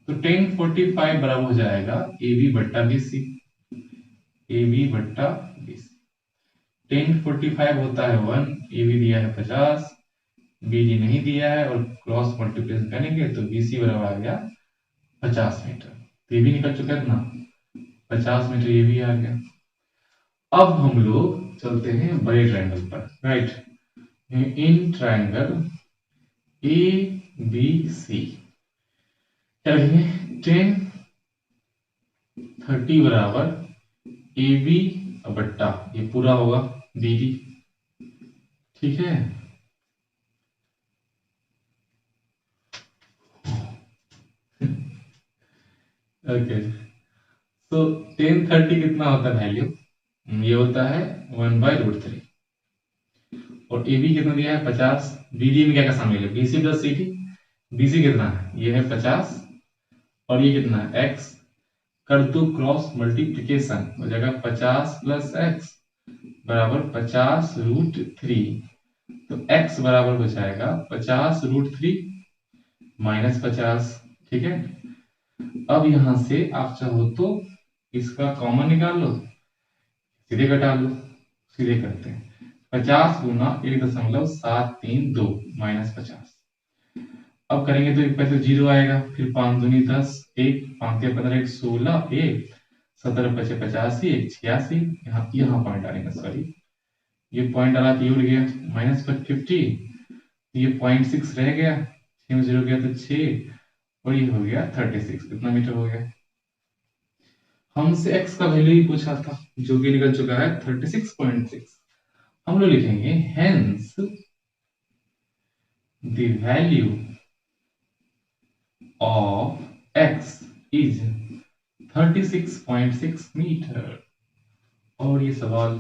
तो 1045 बराबर हो जाएगा ए बी बट्टा बी सी, ए बी बट्टा बी सी। 1045 होता है 1, ए बी दिया है 50, बी डी नहीं दिया है, और क्रॉस मल्टीप्लिकेशन करेंगे तो बी सी बराबर आ गया 50 मीटर। तो ये भी निकल चुका है ना, 50 मीटर ये भी आ गया। अब हम लोग चलते हैं बड़े ट्रायंगल पर, right. In triangle A B C क्या लिखेंगे? 1030 बराबर ए बी बट्टा ये पूरा होगा बी डी, ठीक है। ओके, तो 1030 कितना होता है वैल्यू? ये होता है 1/√3। और ए बी कितना दिया है 50, बी डी में क्या क्या शामिल है? B C plus C D. B C कितना है? ये है 50, और ये कितना है? एक्स। कर दो क्रॉस मल्टीप्लीकेशन, हो जाएगा 50 प्लस एक्स बराबर 50√3। तो x बराबर हो जाएगा 50√3 माइनस 50, ठीक है। अब यहां से आप चाहो तो इसका कॉमन निकाल लो, सीधे घटा लो, सीधे करते हैं। 50 गुना 1.732 माइनस 50। अब करेंगे तो एक पैसे जीरो आएगा, फिर 5 दूनी 10, 1 5 के 15, 1 16, 1 17 5 85, 1 86। यहाँ पॉइंट डालेंगे, सॉरी ये पॉइंट डाला तो ये उड़ गया माइनस 50, ये 0.6 रह गया, 6 में 0 गया तो 6, और ये हो गया 36। कितना मीटर हो गया? हमसे x का वैल्यू ही पूछा था जो कि निकल चुका है 36.6। हम लोग लिखेंगे hence the value of x is 36.6 metre. और ये सवाल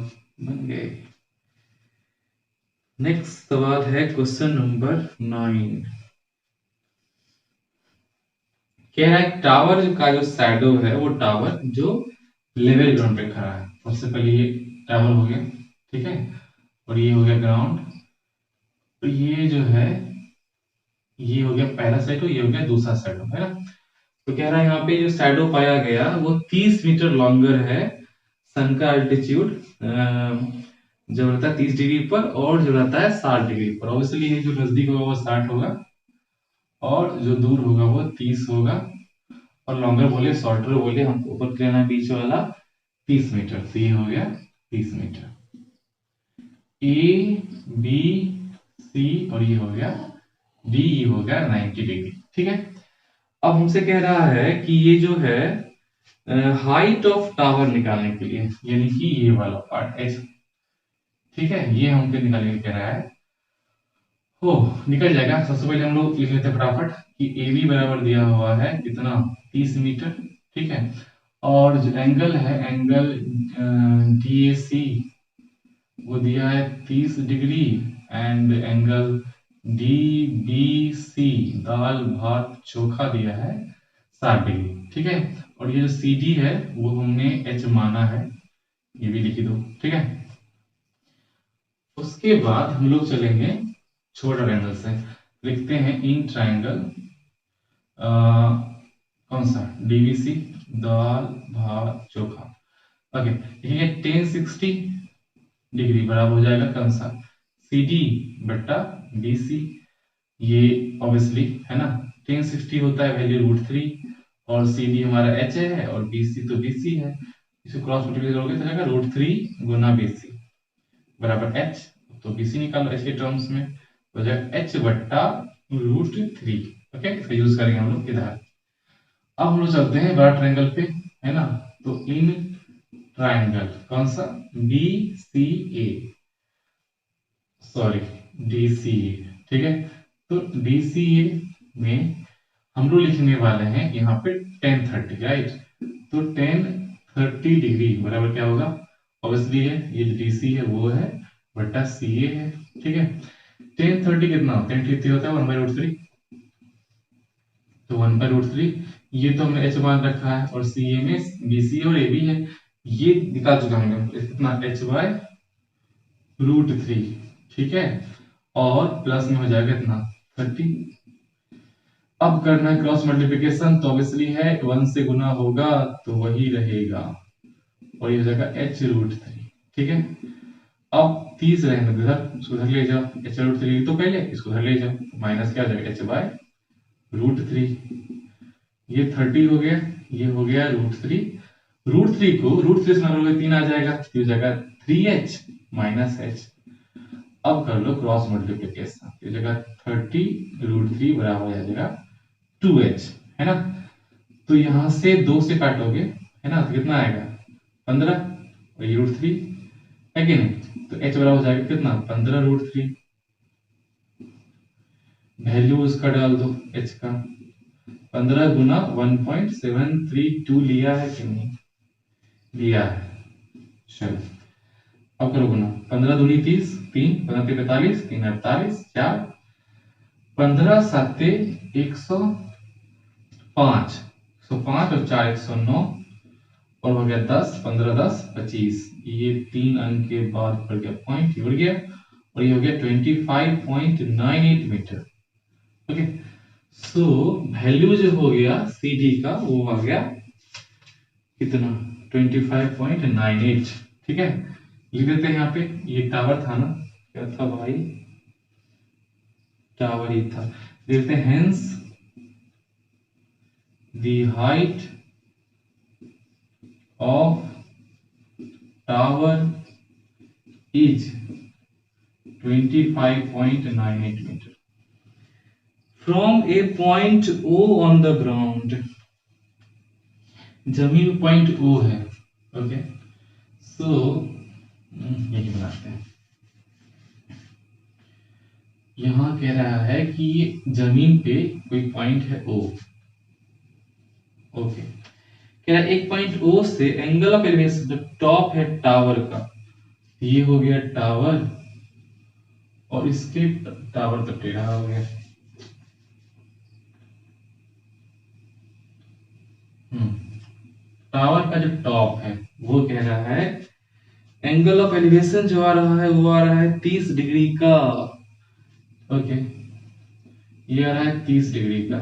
बन गए। नेक्स्ट सवाल है क्वेश्चन नंबर 9। कह रहा है टावर का जो शैडो है वो टावर जो लेवल ग्राउंड पे खड़ा है। सबसे पहले ये टावर हो गया, ठीक है, और ये हो गया ग्राउंड। तो ये जो है ये हो गया पहला शैडो, ये हो गया दूसरा शैडो, है ना। तो कह रहा है यहाँ पे जो शैडो पाया गया वो 30 मीटर लॉन्गर है। सन का अल्टीट्यूड जो रहता है 30 डिग्री पर, और जो रहता है 60 डिग्री पर। ऑब्वियसली ये जो नजदीक होगा वो 60 होगा, और जो दूर होगा वो 30 होगा। और लॉन्गर बोले शॉर्टर बोले, हमको ऊपर लेना बीच वाला 30 मीटर। तो ये हो गया 30 मीटर। ए बी सी, और ये हो गया डी, ये हो गया 90 डिग्री, ठीक है। अब हमसे कह रहा है कि ये जो है हाइट ऑफ टावर निकालने के लिए, यानी कि ये वाला पार्ट एच, ठीक है, ये हमको निकालने के कह रहा है। हो निकल जाएगा। सबसे पहले हम लोग लिख लेते हैं फटाफट कि ए बी बराबर दिया हुआ है कितना, 30 मीटर, ठीक है। और जो एंगल है, एंगल डी ए सी वो दिया है 30 degree, and angle D B C दाल भात चोखा दिया है 60 डिग्री, ठीक है। और ये जो सी डी है वो हमने एच माना है, ये भी लिख दो, ठीक है। उसके बाद हम लोग चलेंगे छोटा ट्रायंगल से। लिखते हैं इन ट्रायंगल कौन सा, डीबीसी दाल भात चोखा। ओके, लिखेंगे 1060 डिग्री बराबर हो जाएगा कौन सा, सी डी बट्टा बी सी। ये ऑब्वियसली है ना, 1060 होता है वैल्यू √3, और सी डी हमारा एच है, और बी सी तो बी सी है। इसको क्रॉस मल्टीप्लाई करोगे तो जाएगा √3 गुना बी सी बराबर एच। तो बी सी निकालो एच के टर्म्स में, हो जाएगा एच बट्टा √3। ओके, इसका यूज करेंगे हम लोग इधर। अब हम लोग चलते हैं बड़ा ट्रायंगल पे, है ना। तो इन ट्राइंगल कौन सा, बी सी ए, सॉरी डी सी ए, ठीक है। तो डी सी ए में हम लोग लिखने वाले हैं यहाँ पे टेन 30, राइट। तो टेन 30 डिग्री बराबर क्या होगा, ऑब्वियसली है ये डी सी है वो है बटा सी ए है, ठीक है। टेन 30 कितना होता है, टेन 30 होता है 1/√3, तो 1/√3 ये तो हमने एच मान रखा है, और सी ए में बी सी और ए बी है, ये निकाल चुका हमने कितना h/√3, ठीक है। और प्लस में हो जाएगा इतना 30। अब करना है क्रॉस मल्टीप्लिकेशन, तो ऑब्वियसली है 1 से गुना होगा तो वही रहेगा, और ये हो जाएगा h√3, ठीक है। अब 30 रहने दो इधर, इसको उधर ले जाओ, h√3 तो पहले इसको उधर ले जाओ, माइनस क्या हो जाएगा h/√3, ये 30 हो गया, ये हो गया √3, √3 को √3 से ना 3 आ जाएगा, तो हो जाएगा 3h माइनस h। अब कर लो क्रॉस मल्टीप्लिकेशन, तो जगह 30 √3 बराबर आ जाएगा 2h, है ना। तो यहां से 2 से काटोगे, है ना, तो कितना आएगा 15, और ये √3 है कि नहीं, तो h बराबर हो जाएगा कितना 15√3। वैल्यू उसका डाल दो h का, 15 गुना 1.732 लिया है कि नहीं लिया है, चलो अब करो गुना, 15 दूनी 30, 3 15 45, 3 48, 4 15 7 105, 105 और 4 109, और हो गया 10 15 10 25, ये 3 अंक के बाद पड़ गया पॉइंट, उड़ गया, और ये हो गया 25.98 मीटर, ओके। सो वैल्यू जो हो गया सी डी का वो आ गया कितना 25.98, ठीक है। लिख देते हैं यहाँ पे, ये टावर था ना, क्या था भाई, टावर ही था, देखते हैं hence the height of tower is 25.98 metre from a point O on the ground, जमीन पॉइंट ओ है, ओके। सो यही बनाते हैं, यहां कह रहा है कि जमीन पे कोई पॉइंट है ओ, ओके। कह रहा है एक पॉइंट ओ से एंगल ऑफ एलिवेशन जो टॉप है टावर का, ये हो गया टावर, और इसके टावर तो टेढ़ा हो गया, टावर का जो टॉप है वो कह रहा है एंगल ऑफ एलिवेशन जो आ रहा है वो आ रहा है 30 डिग्री का, ओके। ये आ रहा है 30 डिग्री का।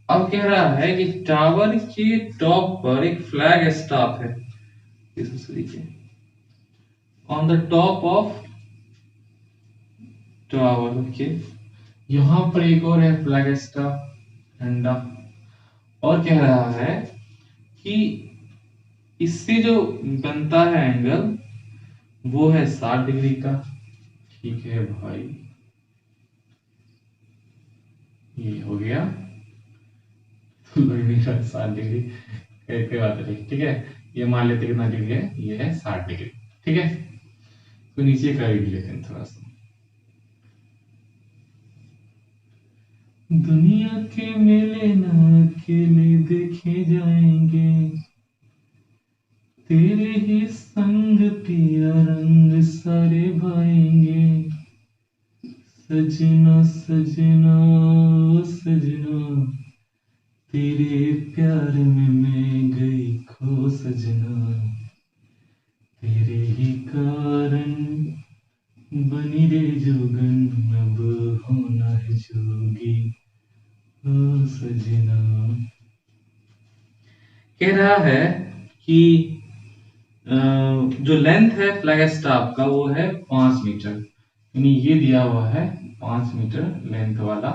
अब कह रहा है कि टावर के टॉप पर एक फ्लैग स्टॉप है, on the top of tower, okay. यहां पर एक और है फ्लैग स्टॉप झंडा, और कह रहा है कि इससे जो बनता है एंगल वो है 60 डिग्री का, ठीक है भाई, ये हो गया 60 डिग्री, कोई बात नहीं, ठीक है। ये मान लेते कितना डिग्री है, ये है 60 डिग्री, ठीक है। तो नीचे कर ही लेते हैं थोड़ा सा, दुनिया के मेले न अकेले देखे जाएंगे, तेरे ही संग पिया रंग सारे भाएंगे, सजना सजना सजना तेरे प्यार में मैं गई खो सजना, तेरे ही कारण बनी रे जोगन अब होना है जोगी ओ सजना। कह रहा है कि जो लेंथ है फ्लैग स्टॉप का वो है 5 मीटर, यानी ये दिया हुआ है 5 मीटर लेंथ वाला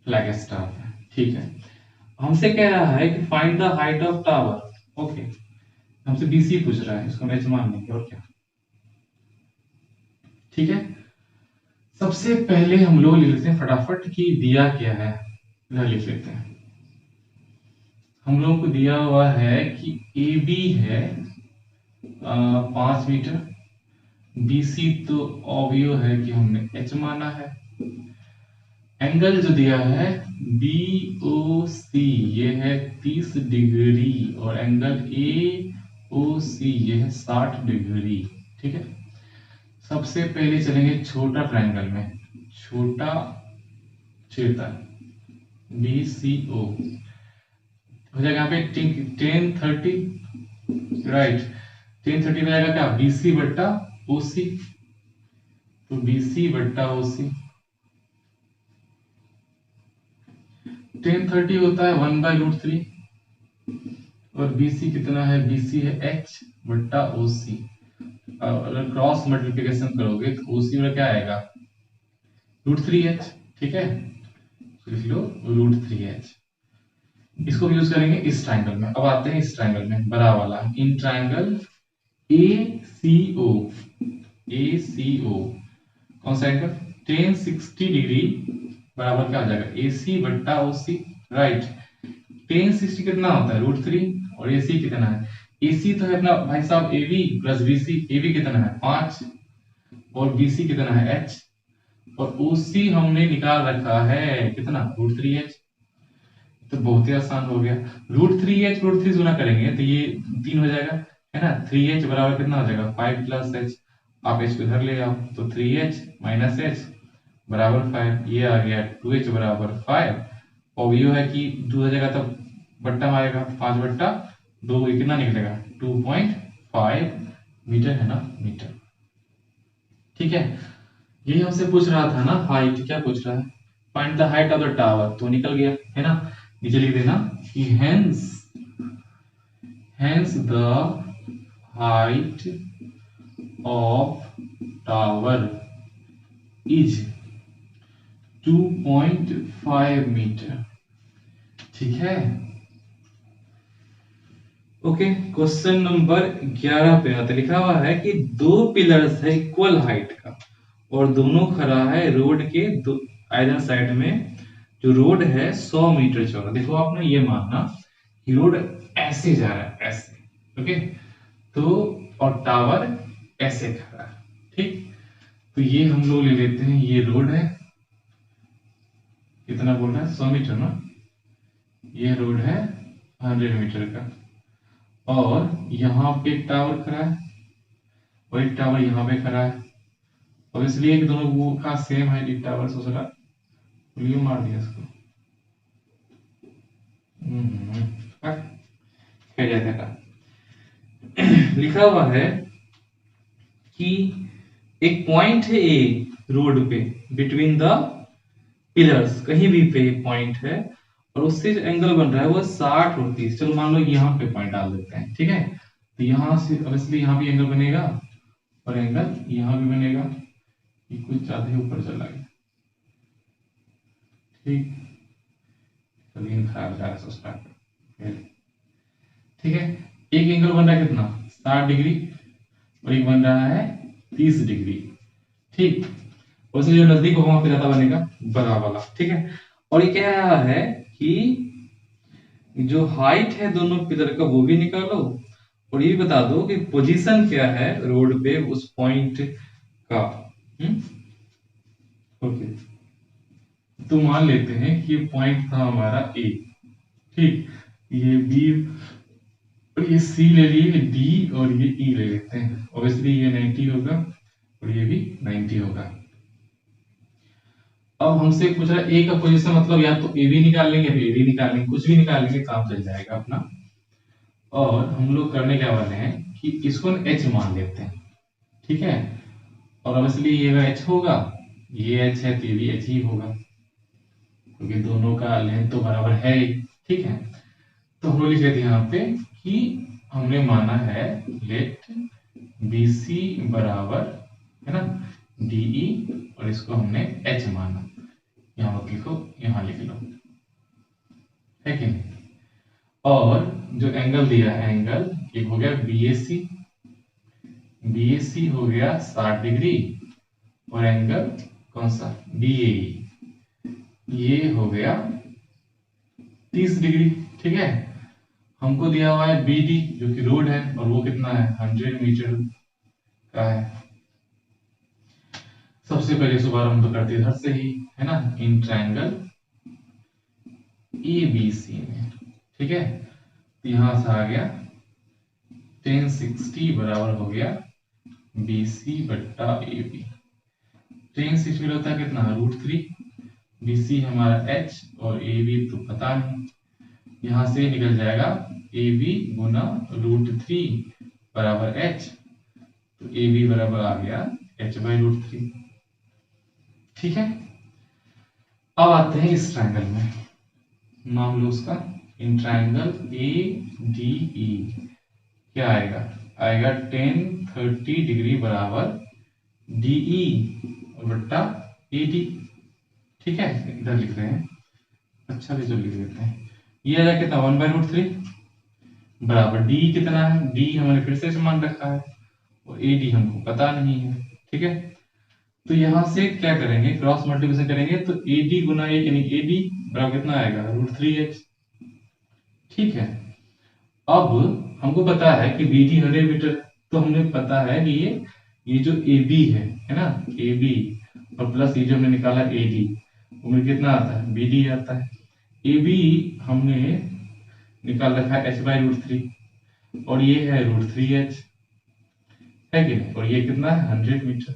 फ्लैग स्टॉप है, ठीक है। हमसे कह रहा है कि find the height of tower, okay. हमसे बीसी पूछ रहा है, इसको मैच मान लेंगे और क्या, ठीक है। सबसे पहले हम लोग लिख लेते हैं फटाफट कि दिया क्या है, इधर लिख लेते हैं। हम लोगों को दिया हुआ है कि ए बी है 5 मीटर। BC तो ऑब्वियो है कि हमने H माना है। एंगल जो दिया है BOC ये है 30 डिग्री और एंगल AOC ये है 60 डिग्री। ठीक है, सबसे पहले चलेंगे छोटा ट्रायंगल में। छोटा छेदा BCO हो जाएगा यहाँ पे 1030, राइट। 1030 में जाएगा क्या, BC बट्टा OC, तो BC बट्टा OC 1030 होता है 1/√3 और BC कितना है, BC है H बट्टा OC। अगर क्रॉस मल्टीप्लिकेशन करोगे तो OC में क्या आएगा, √3H। ठीक है, तो लिख लो √3H। इसको यूज करेंगे इस ट्रायंगल में। अब आते हैं इस ट्रायंगल में, बड़ा वाला, इन ट्रायंगल ACO। ACO कौन सा एंगल, 1060 डिग्री बराबर क्या हो जाएगा, AC बट्टा OC, राइट। 1060 कितना होता है, √3 और AC कितना है, AC तो है अपना भाई साहब AB प्लस BC। AB कितना है 5 और BC कितना है H और OC हमने निकाल रखा है कितना, √3H। तो बहुत ही आसान हो गया, √3H √3 गुना करेंगे तो ये 3 हो जाएगा, है ना। 3H बराबर कितना हो जाएगा, 5 प्लस H। आप H को इधर ले आओ तो 3H माइनस H बराबर 5। ये आ गया 2H बराबर 5 और ये है कि 2 हो जाएगा तब बट्टा में आएगा 5 बट्टा 2, कितना निकलेगा 2.5 मीटर, है ना, मीटर। ठीक है, यही हमसे पूछ रहा था ना, हाइट क्या पूछ रहा है, find the height of the tower, तो निकल गया, है ना। नीचे लिख देना कि hence the height of tower is 2.5 metre. ठीक है, ओके। क्वेश्चन नंबर 11 पे आता लिखा हुआ है कि दो पिलर्स है इक्वल हाइट का और दोनों खड़ा है रोड के दो आइदर साइड में। जो रोड है 100 मीटर चौड़ा। देखो आपने ये मानना कि रोड ऐसे जा रहा है, ऐसे, ओके, तो और टावर ऐसे खड़ा है। ठीक, तो ये हम लोग ले लेते हैं, ये रोड है, कितना बोल रहा है 100 मीटर ना, ये रोड है 100 मीटर का और यहाँ पे एक टावर खड़ा है और एक टावर यहाँ पे खड़ा है और इसलिए एक दोनों वो का सेम है, एक टावर से उसका गोलियों मार दिया इसको। लिखा हुआ है कि एक पॉइंट है ए रोड पे बिटवीन द पिलर्स, कहीं भी पे पॉइंट है और उससे जो एंगल बन रहा है वो 60 और 30। चलो मान लो यहाँ पे पॉइंट डाल देते हैं, ठीक है। तो यहाँ से ऑब्वियसली यहाँ भी एंगल बनेगा और एंगल यहाँ भी बनेगा, ये कुछ ज्यादा ही ऊपर चला गया। ठीक, चलिए खराब जा रहा है, ठीक है। एक एंगल बन रहा है कितना 60 डिग्री और एक बन रहा है 30 डिग्री। ठीक, और जो नजदीक होगा वहां पे ज्यादा बनेगा बड़ा वाला, ठीक है। और ये क्या है कि जो हाइट है दोनों पिलर का वो भी निकालो और ये बता दो कि पोजीशन क्या है रोड पे उस पॉइंट का। ओके, तो मान लेते हैं कि ये पॉइंट था हमारा ए, ठीक, ये बी और ये सी ले लिए, डी और ये ई ले लेते हैं। ऑब्वियसली ये 90 होगा और ये भी 90 होगा। अब हमसे पूछ रहा है ए का पोजीशन, मतलब या तो ए बी निकाल लेंगे फिर ए डी निकाल लेंगे, कुछ भी निकाल लेंगे, काम चल जाएगा अपना। और हम लोग करने क्या वाले हैं कि इसको एच मान लेते हैं, ठीक है। और ऑब्वियसली ये एच होगा, ये एच है तो ये भी एच ही होगा क्योंकि दोनों का लेंथ तो बराबर है ही, ठीक है। तो हम लोग लिख लेते हैं यहाँ पे कि हमने माना है लेट BC बराबर, है ना, DE और इसको हमने H माना। यहाँ मत लिखो, यहाँ लिख लो, है कि नहीं। और जो एंगल दिया है, एंगल एक हो गया BAC, BAC हो गया 60 डिग्री और एंगल कौन सा BAE ये हो गया 30 डिग्री, ठीक है। हमको दिया हुआ है BD जो कि रोड है, और वो कितना है 100 मीटर का है। सबसे पहले शुभारंभ तो करते इधर से ही, है ना, इन ट्रायंगल ABC में, ठीक है। तो यहां से आ गया 1060 बराबर हो गया BC बट्टा AB। 1060 होता है कितना, √3। BC हमारा H और AB तो पता नहीं, यहां से निकल जाएगा AB गुना √3 बराबर H, तो AB बराबर आ गया H/√3। ठीक है। अब आते हैं इस ट्रायंगल में, नाम लो उसका, इन ट्रायंगल ADE क्या आएगा, आएगा 1030 डिग्री बराबर DE बट्टा AD। ठीक है, इधर लिख रहे हैं, अच्छा भी जो लिख देते हैं, ये आ जाएगा कितना 1/√3 बराबर D कितना है, D हमने फिर से मान रखा है और AD हमको पता नहीं है। ठीक है, तो यहां से क्या करेंगे, क्रॉस मल्टीप्लिकेशन करेंगे, तो AD गुना A यानी AD बराबर कितना आएगा √3H। ठीक है, अब हमको पता है कि BD 100 मीटर, तो हमने पता है कि ये जो AB है ना, AB और प्लस ये जो हमने निकाला AD, वो कितना आता है BD आता है। AB हमने निकाल रखा है H/√3 और ये है √3H, है कि नहीं, और ये कितना है 100 मीटर।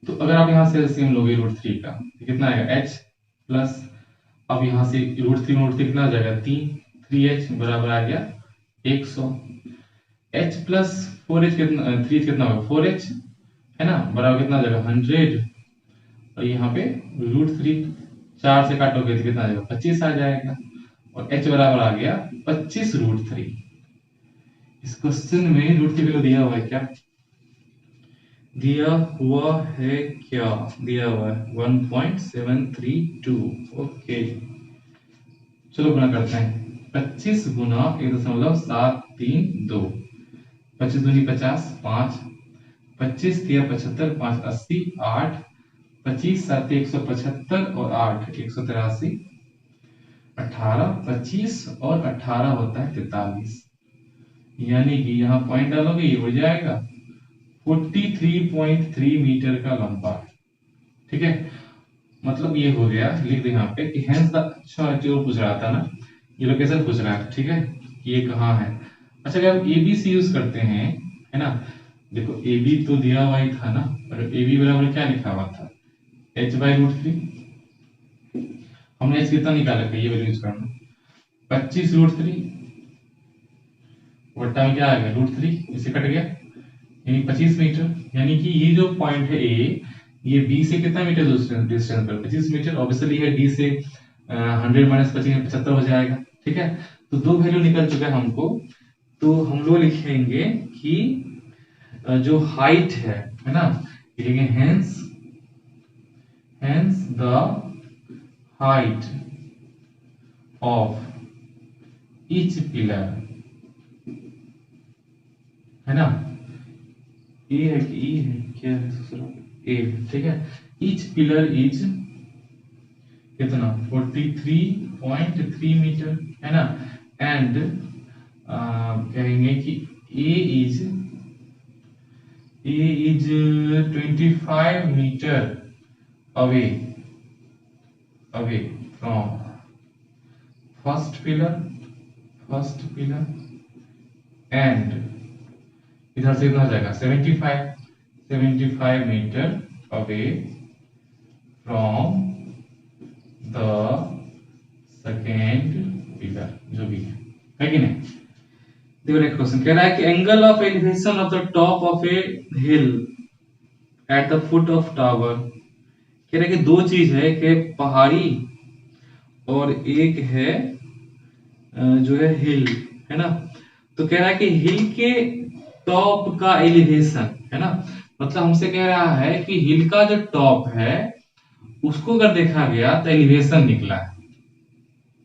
तो अगर आप यहाँ से एलसीएम लोगे √3 का, तो कितना आएगा H प्लस, अब यहाँ से √3 में √3 कितना आ जाएगा 3H बराबर आ गया 100। H प्लस 4H कितना, 3H कितना होगा 4H, है ना, बराबर कितना आ जाएगा 100, और यहाँ पे √3 4 से काटोगे तो कितना आ जाएगा 25 आ जाएगा, और H बराबर आ गया 25√3। इस क्वेश्चन में √3 वैल्यू दिया हुआ है क्या, दिया हुआ है क्या, दिया हुआ है 1.732। ओके, चलो गुना करते हैं, 25 गुना 1.732, 25 दूनी 50, 5, 25 तिया 75, 5 80, 8, 25 7 175 और 8 183, 18, 25 और 18 होता है 43, यानी कि यहाँ पॉइंट डालोगे ये हो जाएगा 43.3 मीटर का लंबा। ठीक है, मतलब ये हो गया, लिख दे यहाँ पे कि हेंस द, अच्छा जो पूछ रहा था ना, ये लोकेशन पूछ रहा है, ठीक है, ये कहाँ है। अच्छा, अगर हम ABC यूज करते हैं, है ना, देखो AB तो दिया हुआ ही था ना, और AB बराबर क्या लिखा हुआ था H/√3, हमने H कितना निकाला था, ये वैल्यू यूज करना, 25√3 बट्टा में क्या आ गया √3, इसे कट गया, यानी 25 मीटर, यानी कि ये जो पॉइंट है A, ये B से कितना मीटर डिस्टेंस पर 25 मीटर, ऑब्वियसली है D से 100 माइनस 25 75 हो जाएगा। ठीक है, तो दो वैल्यू निकल चुका है हमको, तो हम लोग लिखेंगे कि जो हाइट है ना, लिखेंगे hence the height of each pillar, है ना, ए है कि ई है, क्या है ए, ठीक है, ईच पिलर इज कितना 43.3 मीटर, है ना, एंड कहेंगे कि A is 25 metre away from first pillar and इधर से कितना जाएगा 75 metre away from the second pillar, जो भी है कि नहीं। देखो नेक्स्ट क्वेश्चन कह रहा है कि angle of elevation of the top of A hill at the foot of tower, कह रहा है कि दो चीज है कि पहाड़ी और एक है जो है हिल, है ना, तो कह रहा है कि हिल के टॉप का एलिवेशन, है ना, मतलब हमसे कह रहा है कि हिल का जो टॉप है उसको अगर देखा गया तो एलिवेशन निकला है,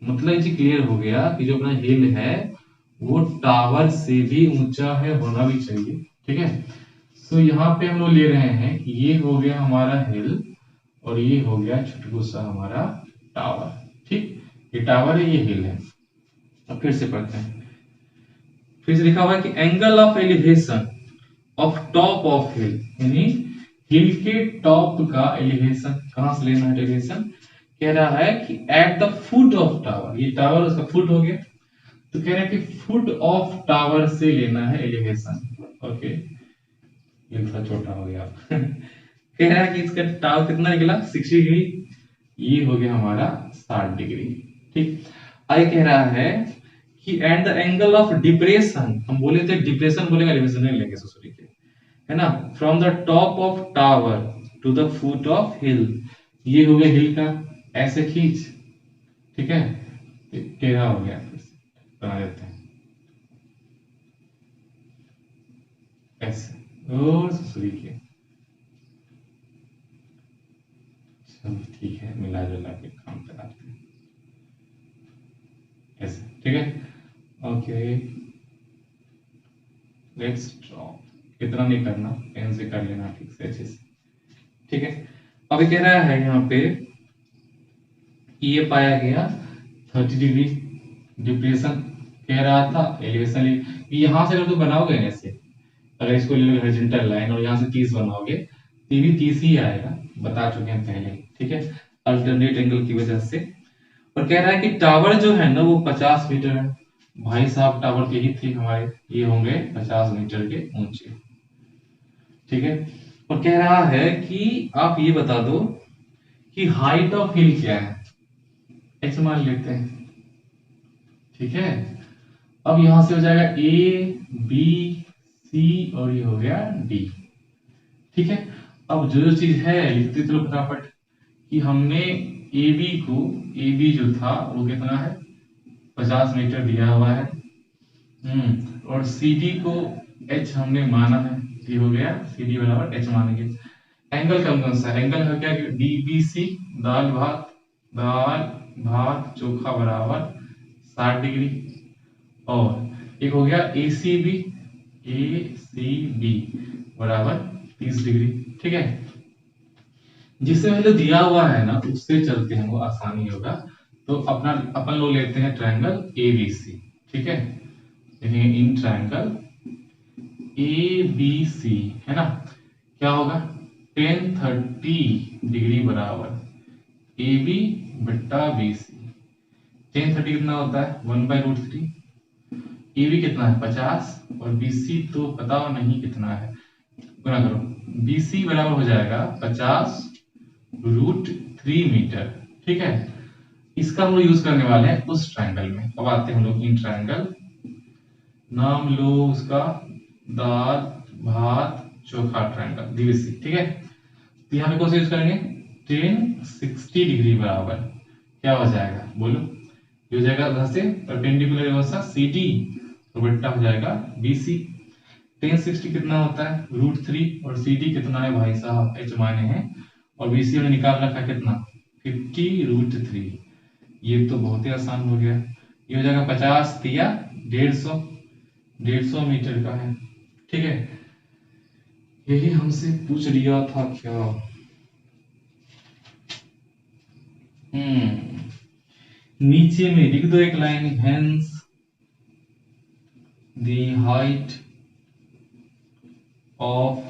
मतलब ये क्लियर हो गया कि जो अपना हिल है वो टावर से भी ऊंचा है, होना भी चाहिए। ठीक है, सो यहाँ पे हम लोग ले रहे हैं कि ये हो गया हमारा हिल और ये हो गया छोटू सा हमारा टावर। ठीक, ये टावर है, ये हिल है। अब फिर से पढ़ते हैं। फिर से लिखा हुआ है कि angle of elevation of top of hill, यानी हिल के टॉप का एलिवेशन कहां से लेना है एलिवेशन। कह रहा है कि at the foot of tower, ये टावर उसका फुट हो गया, तो कह रहा है कि फुट ऑफ टावर से लेना है एलिवेशन। ओके, ये थोड़ा छोटा हो गया कह रहा है कि इसका टावर कितना निकला 60 डिग्री, ये हो गया हमारा 60 डिग्री। ठीक, आगे कह रहा है कि at the angle of depression, हम बोले थे डिप्रेशन बोलेगा एलिवेशन नहीं लेंगे ससुरी के, है ना, from the top of tower to the foot of hill, ये हो गया हिल का, ऐसे खींच, ठीक है, टेढ़ा हो गया, बना देते हैं ऐसे और ससुरी के। चलो ठीक है, मिला जुला के काम कराते हैं ऐसे, ठीक है। ओके, लेट्स ड्रॉप, इतना नहीं करना, पेन से कर लेना ठीक से अच्छे से, ठीक है। अभी कह रहा है यहाँ पे ये पाया गया 30 डिग्री डिप्रेशन कह रहा था, एलिवेशन यहां से अगर तुम बनाओगे ना ऐसे, अगर इसको ले लो हॉरिजॉन्टल लाइन और यहाँ से 30 बनाओगे तो भी 30 ही आएगा, बता चुके हैं पहले, ठीक है, अल्टरनेट एंगल की वजह से। और कह रहा है कि टावर जो है ना वो 50 मीटर है, भाई साहब टावर के ही थे हमारे, ये होंगे 50 मीटर के ऊंचे, ठीक है। और कह रहा है कि आप ये बता दो कि हाइट ऑफ हिल क्या है, एक्स मान लेते हैं, ठीक है। अब यहां से हो जाएगा ए बी सी और ये हो गया डी, ठीक है। अब जो चीज है लिखते चलो फटाफट कि हमने ए बी को, ए बी जो था वो कितना है 50 मीटर दिया हुआ है, और सी डी को एच हमने माना है, ये हो गया सी डी बराबर एच मानेंगे। एंगल कौन सा है, एंगल है क्या डी बी सी, दाल भात चोखा बराबर 60 डिग्री, और एक हो गया ए सी बी बराबर 30 डिग्री, ठीक है। जिससे पहले दिया हुआ है ना उससे चलते हैं, वो आसानी होगा। तो अपन लोग लेते हैं ट्रायंगल ए बी सी, ठीक है, इन ट्रायंगल ए बी सी है ना, क्या होगा tan 30 डिग्री बराबर ए बी बट्टा बी सी। tan 30 कितना होता है 1/√3, ए बी कितना है 50 और बी सी तो पता नहीं कितना है, गुना करो, बी सी बराबर हो जाएगा 50√3 मीटर, ठीक है। इसका हम लोग यूज करने वाले हैं उस ट्रायंगल में। अब आते हैं हम लोग इन ट्रायंगल, नाम लो उसका दाल भात चोखा ट्रायंगल डीवीसी, ठीक है। तो यहाँ पे कौन सा यूज करेंगे tan 60 डिग्री बराबर क्या हो जाएगा बोलो, ये हो जाएगा उधर से परपेंडिकुलर व्यवस्था सी डी तो बट्टा हो जाएगा बी सी। tan 60 कितना होता है √3 और सी डी कितना है भाई साहब एच माने हैं, और बी सी हमने निकाल रखा कितना 50√3, ये तो बहुत ही आसान हो गया, ये हो जाएगा 50 दिया 150 मीटर का है, ठीक है। यही हमसे पूछ लिया था क्या, नीचे में लिख दो एक line, hence the height of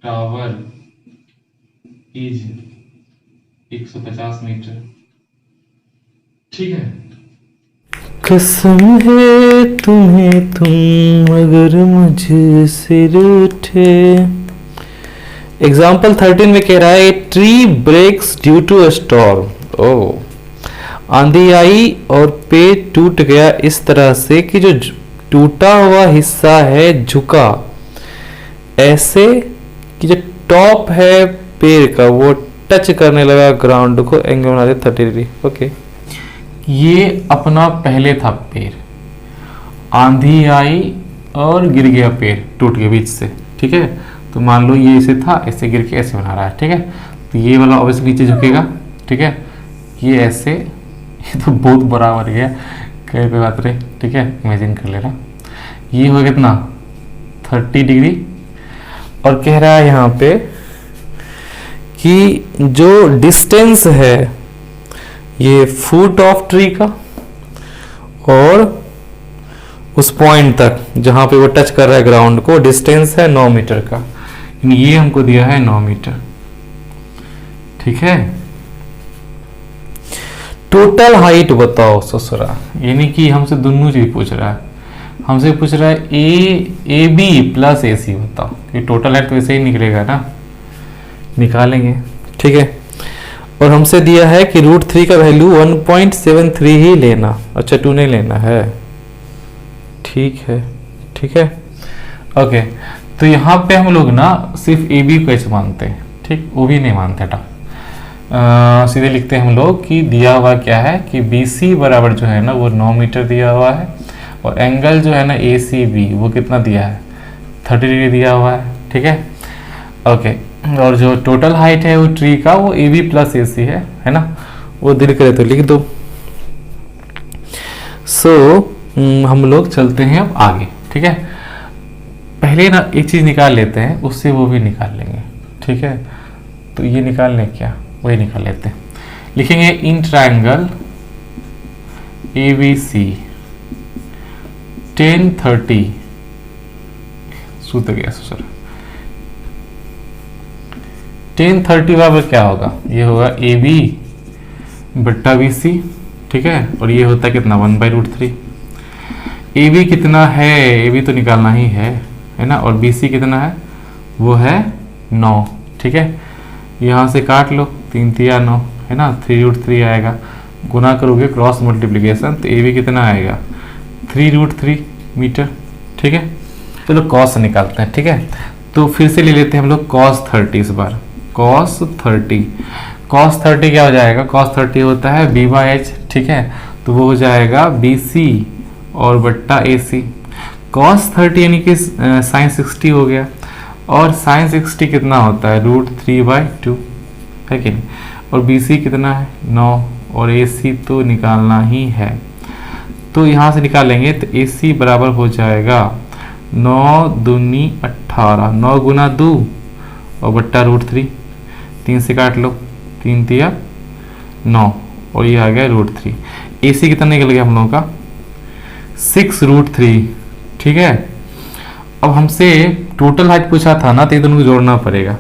tower is 150 metre, ठीक है। कसम है तुम्हें तुम अगर मुझसे रूठे। एग्जाम्पल 13 में कह रहा है tree breaks due to a storm. ओ, आंधी आई और पेड़ टूट गया इस तरह से कि जो टूटा हुआ हिस्सा है झुका, ऐसे कि जो टॉप है पेड़ का वो टच करने लगा ग्राउंड को, एंगल बना दे 30 डिग्री। ओके, ये अपना पहले था पेड़, आंधी आई और गिर गया पेड़, टूट गया बीच से, ठीक है। तो मान लो ये ऐसे था, ऐसे गिर के ऐसे बना रहा है, ठीक है। तो ये वाला ऑब्वियसली नीचे झुकेगा, ठीक है। ये ऐसे, ये तो बहुत बड़ा मर गया, कहीं पे बात रहे, ठीक है, इमेजिन कर लेना। ये हो कितना 30 डिग्री, और कह रहा है यहाँ पे कि जो डिस्टेंस है ये फुट ऑफ ट्री का और उस पॉइंट तक जहां पे वो टच कर रहा है ग्राउंड को डिस्टेंस है 9 मीटर का, यानी ये हमको दिया है 9 मीटर। ठीक है, टोटल हाइट बताओ ससुरा, यानी कि हमसे दोनों चीज पूछ रहा है। हमसे पूछ रहा है ए बी प्लस ए सी बताओ, ये टोटल हाइट तो वैसे ही निकलेगा ना, निकालेंगे। ठीक है, और हमसे दिया है कि √3 का वैल्यू 1.73 ही लेना। अच्छा 2 नहीं लेना है, ठीक है। ठीक है, ओके। तो यहाँ पे हम लोग ना सिर्फ ए बी को ऐसे मानते हैं, ठीक, वो भी नहीं मानते हटा, सीधे लिखते हैं हम लोग कि दिया हुआ क्या है कि बी सी बराबर जो है ना वो 9 मीटर दिया हुआ है, और एंगल जो है ना ए सी बी वो कितना दिया है 30 डिग्री दिया हुआ है। ठीक है, ओके। और जो टोटल हाइट है वो ट्री का वो ए बी प्लस ए सी है ना, वो दिल करे तो लिख दो। सो हम लोग चलते हैं अब आगे। ठीक है, पहले ना एक चीज निकाल लेते हैं, उससे वो भी निकाल लेंगे। ठीक है, तो ये निकाल लें क्या, वही निकाल लेते हैं। लिखेंगे इन ट्रायंगल ए बी सी 1030 सूत्र गया सर 1030 बराबर क्या होगा, ये होगा ए बी बट्टा बी सी। ठीक है, और ये होता है कितना 1/√3। ए बी कितना है, ए बी तो निकालना ही है ना, और बी सी कितना है वो है 9। ठीक है, यहाँ से काट लो 3 3 9 है ना, 3√3 आएगा, गुना करोगे क्रॉस मल्टीप्लिकेशन तो ए बी कितना आएगा 3√3 मीटर। ठीक है, चलो कॉस निकालते हैं। ठीक है, तो फिर से ले लेते हैं हम लोग cos 30 इस बार, cos 30 क्या हो जाएगा, cos 30 होता है b/h। ठीक है, तो वो हो जाएगा बी सी और बट्टा ए सी। cos 30 यानी कि sin 60 हो गया, और sin 60 कितना होता है √3/2 है कि नहीं, और बी सी कितना है 9, और ए सी तो निकालना ही है, तो यहाँ से निकालेंगे तो ए सी बराबर हो जाएगा 9 दूनी 18, 9 गुना 2 और बट्टा √3, 3 से काट लो 3 3 9, और ये आ गया √3। ए सी कितना निकल गया हम लोगों का 6√3। ठीक है, अब हमसे टोटल हाइट पूछा था ना, तो ये दोनों को जोड़ना पड़ेगा।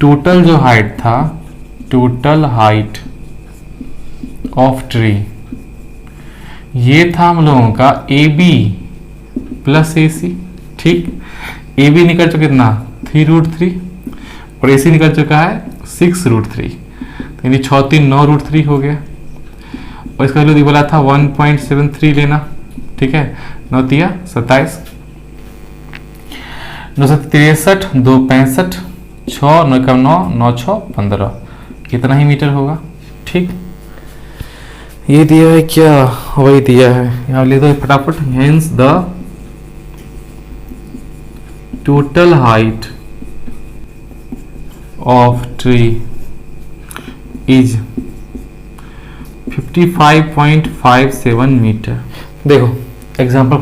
टोटल जो हाइट था, टोटल हाइट ऑफ ट्री, ये था हम लोगों का ए बी प्लस ए सी। ठीक, ए बी निकल चुका कितना 3√3, और ए सी निकल चुका है 6√3, यानी 6 3 9√3 हो गया, और इसका वैल्यू बोला था 1.73 लेना। ठीक है, 9 3 27, 9 7 63, 2 65, 6 9 9 9 6 15, कितना ही मीटर होगा। ठीक, ये दिया है क्या, वही दिया है, यहाँ लिख दो फटाफट। Hence the total height of tree is 55.57 metre. देखो एग्जाम्पल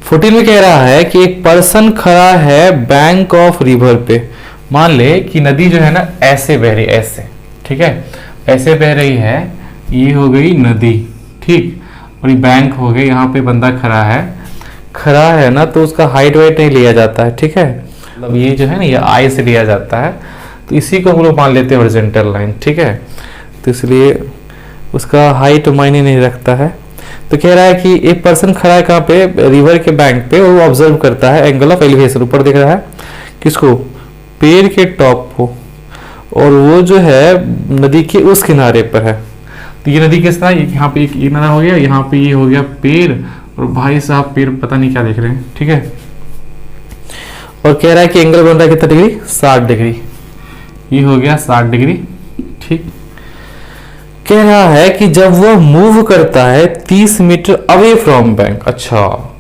14 में कह रहा है कि एक पर्सन खड़ा है बैंक ऑफ रिवर पे। मान ले कि नदी जो है ना ऐसे बह रही, ऐसे, ठीक है, ऐसे बह रही है, ये हो गई नदी। ठीक, और ये बैंक हो गई, यहाँ पे बंदा खड़ा है ना, तो उसका हाइट वाइट नहीं लिया जाता है। ठीक है, मतलब ये जो है ना ये आई से लिया जाता है, तो इसी को हम लोग मान लेते हैं हॉरिजॉन्टल लाइन। ठीक है, तो इसलिए उसका हाइट मायने नहीं रखता है। तो कह रहा है कि एक पर्सन खड़ा है कहाँ पे, रिवर के बैंक पे, वो ऑब्जर्व करता है एंगल ऑफ एलिवेशन, ऊपर देख रहा है किसको, पेड़ के टॉप को, और वो जो है नदी के उस किनारे पर है। तो ये नदी किस तरह, यहाँ पे एक किनारा हो गया, यहाँ पे ये हो गया पेड़, और भाई साहब पेड़ पता नहीं क्या देख रहे हैं। ठीक है, और कह रहा है कि एंगल बन रहा है कितना डिग्री, 60 डिग्री, ये हो गया 60 डिग्री। ठीक, कह रहा है कि जब वो मूव करता है 30 मीटर अवे फ्रॉम बैंक, अच्छा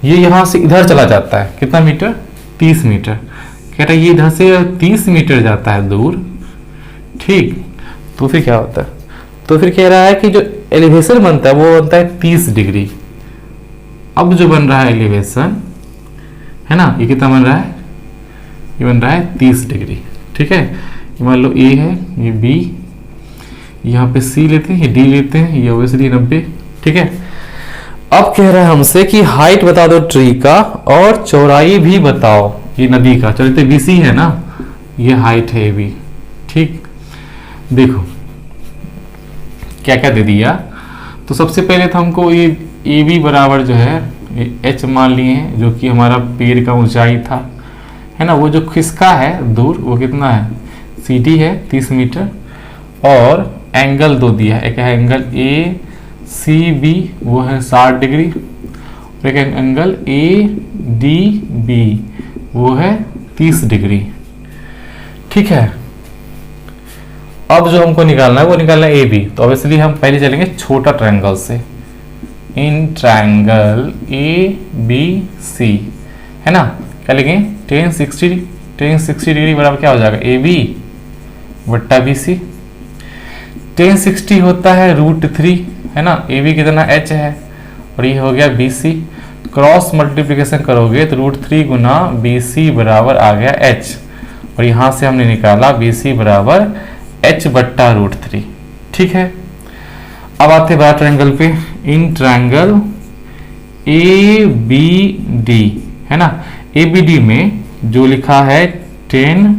ये यहां से इधर चला जाता है, कितना मीटर 30 मीटर, कह रहा है ये इधर से 30 मीटर जाता है दूर। ठीक, तो फिर क्या होता है, तो फिर कह रहा है कि जो एलिवेशन बनता है वो बनता है 30 डिग्री। अब जो बन रहा है एलिवेशन है ना, ये कितना बन रहा है, ये बन रहा है 30 डिग्री। ठीक है, ये मान लो ए है, ये बी, यहाँ पे सी लेते हैं, ये डी लेते हैं, ये ओबियसली 90। ठीक है, अब कह रहा है हमसे कि हाइट बता दो ट्री का और चौड़ाई भी बताओ। ये नदी का चलते बीसी है ना, ये हाइट है AB। ठीक, देखो क्या क्या दे दिया। तो सबसे पहले तो हमको ये AB बराबर जो है H मान लिए हैं, जो कि हमारा पेड़ का ऊंचाई था, है ना। वो जो खिसका है दूर वो कितना है, CD है 30 मीटर, और एंगल दो दिया है, एक है एंगल ACB वो है 60 डिग्री, और एक एंगल ADB वो है 30 डिग्री। ठीक है, अब जो हमको निकालना है वो निकालना है AB। तो ऑब्वियसली हम पहले चलेंगे छोटा ट्रायंगल से, इन ट्रायंगल ABC, है ना। क्या लिखेंगे, tan 60 डिग्री बराबर क्या हो जाएगा, AB बट्टा BC। tan 60 होता है √3, है ना। AB कितना H है, और ये हो गया BC। क्रॉस मल्टीप्लिकेशन करोगे तो √3 गुना BC बराबर आ गया H, और यहाँ से हमने निकाला BC बराबर H बट्टा √3। ठीक है, अब आते बात ट्रायंगल पे, इन ट्रायंगल ABD, है ना। ABD में जो लिखा है tan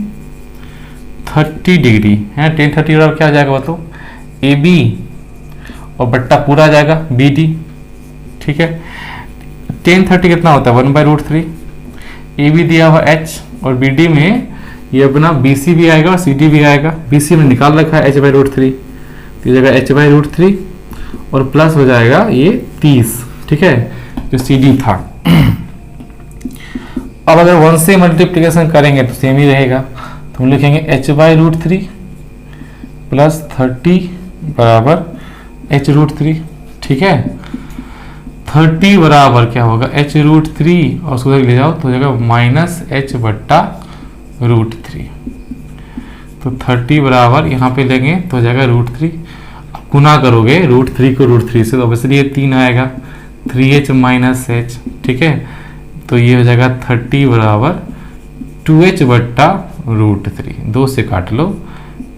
30 डिग्री, है ना। tan 30 बराबर क्या हो जाएगा बताओ, AB और बट्टा पूरा आ जाएगा BD। ठीक है, tan 30 कितना होता है 1/√3, AB दिया हुआ H, और BD में ये अपना BC भी आएगा और CD भी आएगा। BC में निकाल रखा है H/√3, तो ये जगह H/√3 और प्लस हो जाएगा ये 30। ठीक है, जो CD था। अब अगर 1 से मल्टीप्लिकेशन करेंगे तो सेम ही रहेगा, तो हम लिखेंगे H/√3 प्लस 30 बराबर H√3। ठीक है, 30 बराबर क्या होगा H√3, और उसको ले जाओ तो हो जाएगा माइनस H बट्टा √3। तो 30 बराबर यहाँ पे लेंगे तो हो जाएगा √3, गुना करोगे √3 को √3 से तो ऑब्वियसली ये 3 आएगा, 3H माइनस H। ठीक है, तो ये हो जाएगा 30 बराबर 2H बट्टा √3, 2 से काट लो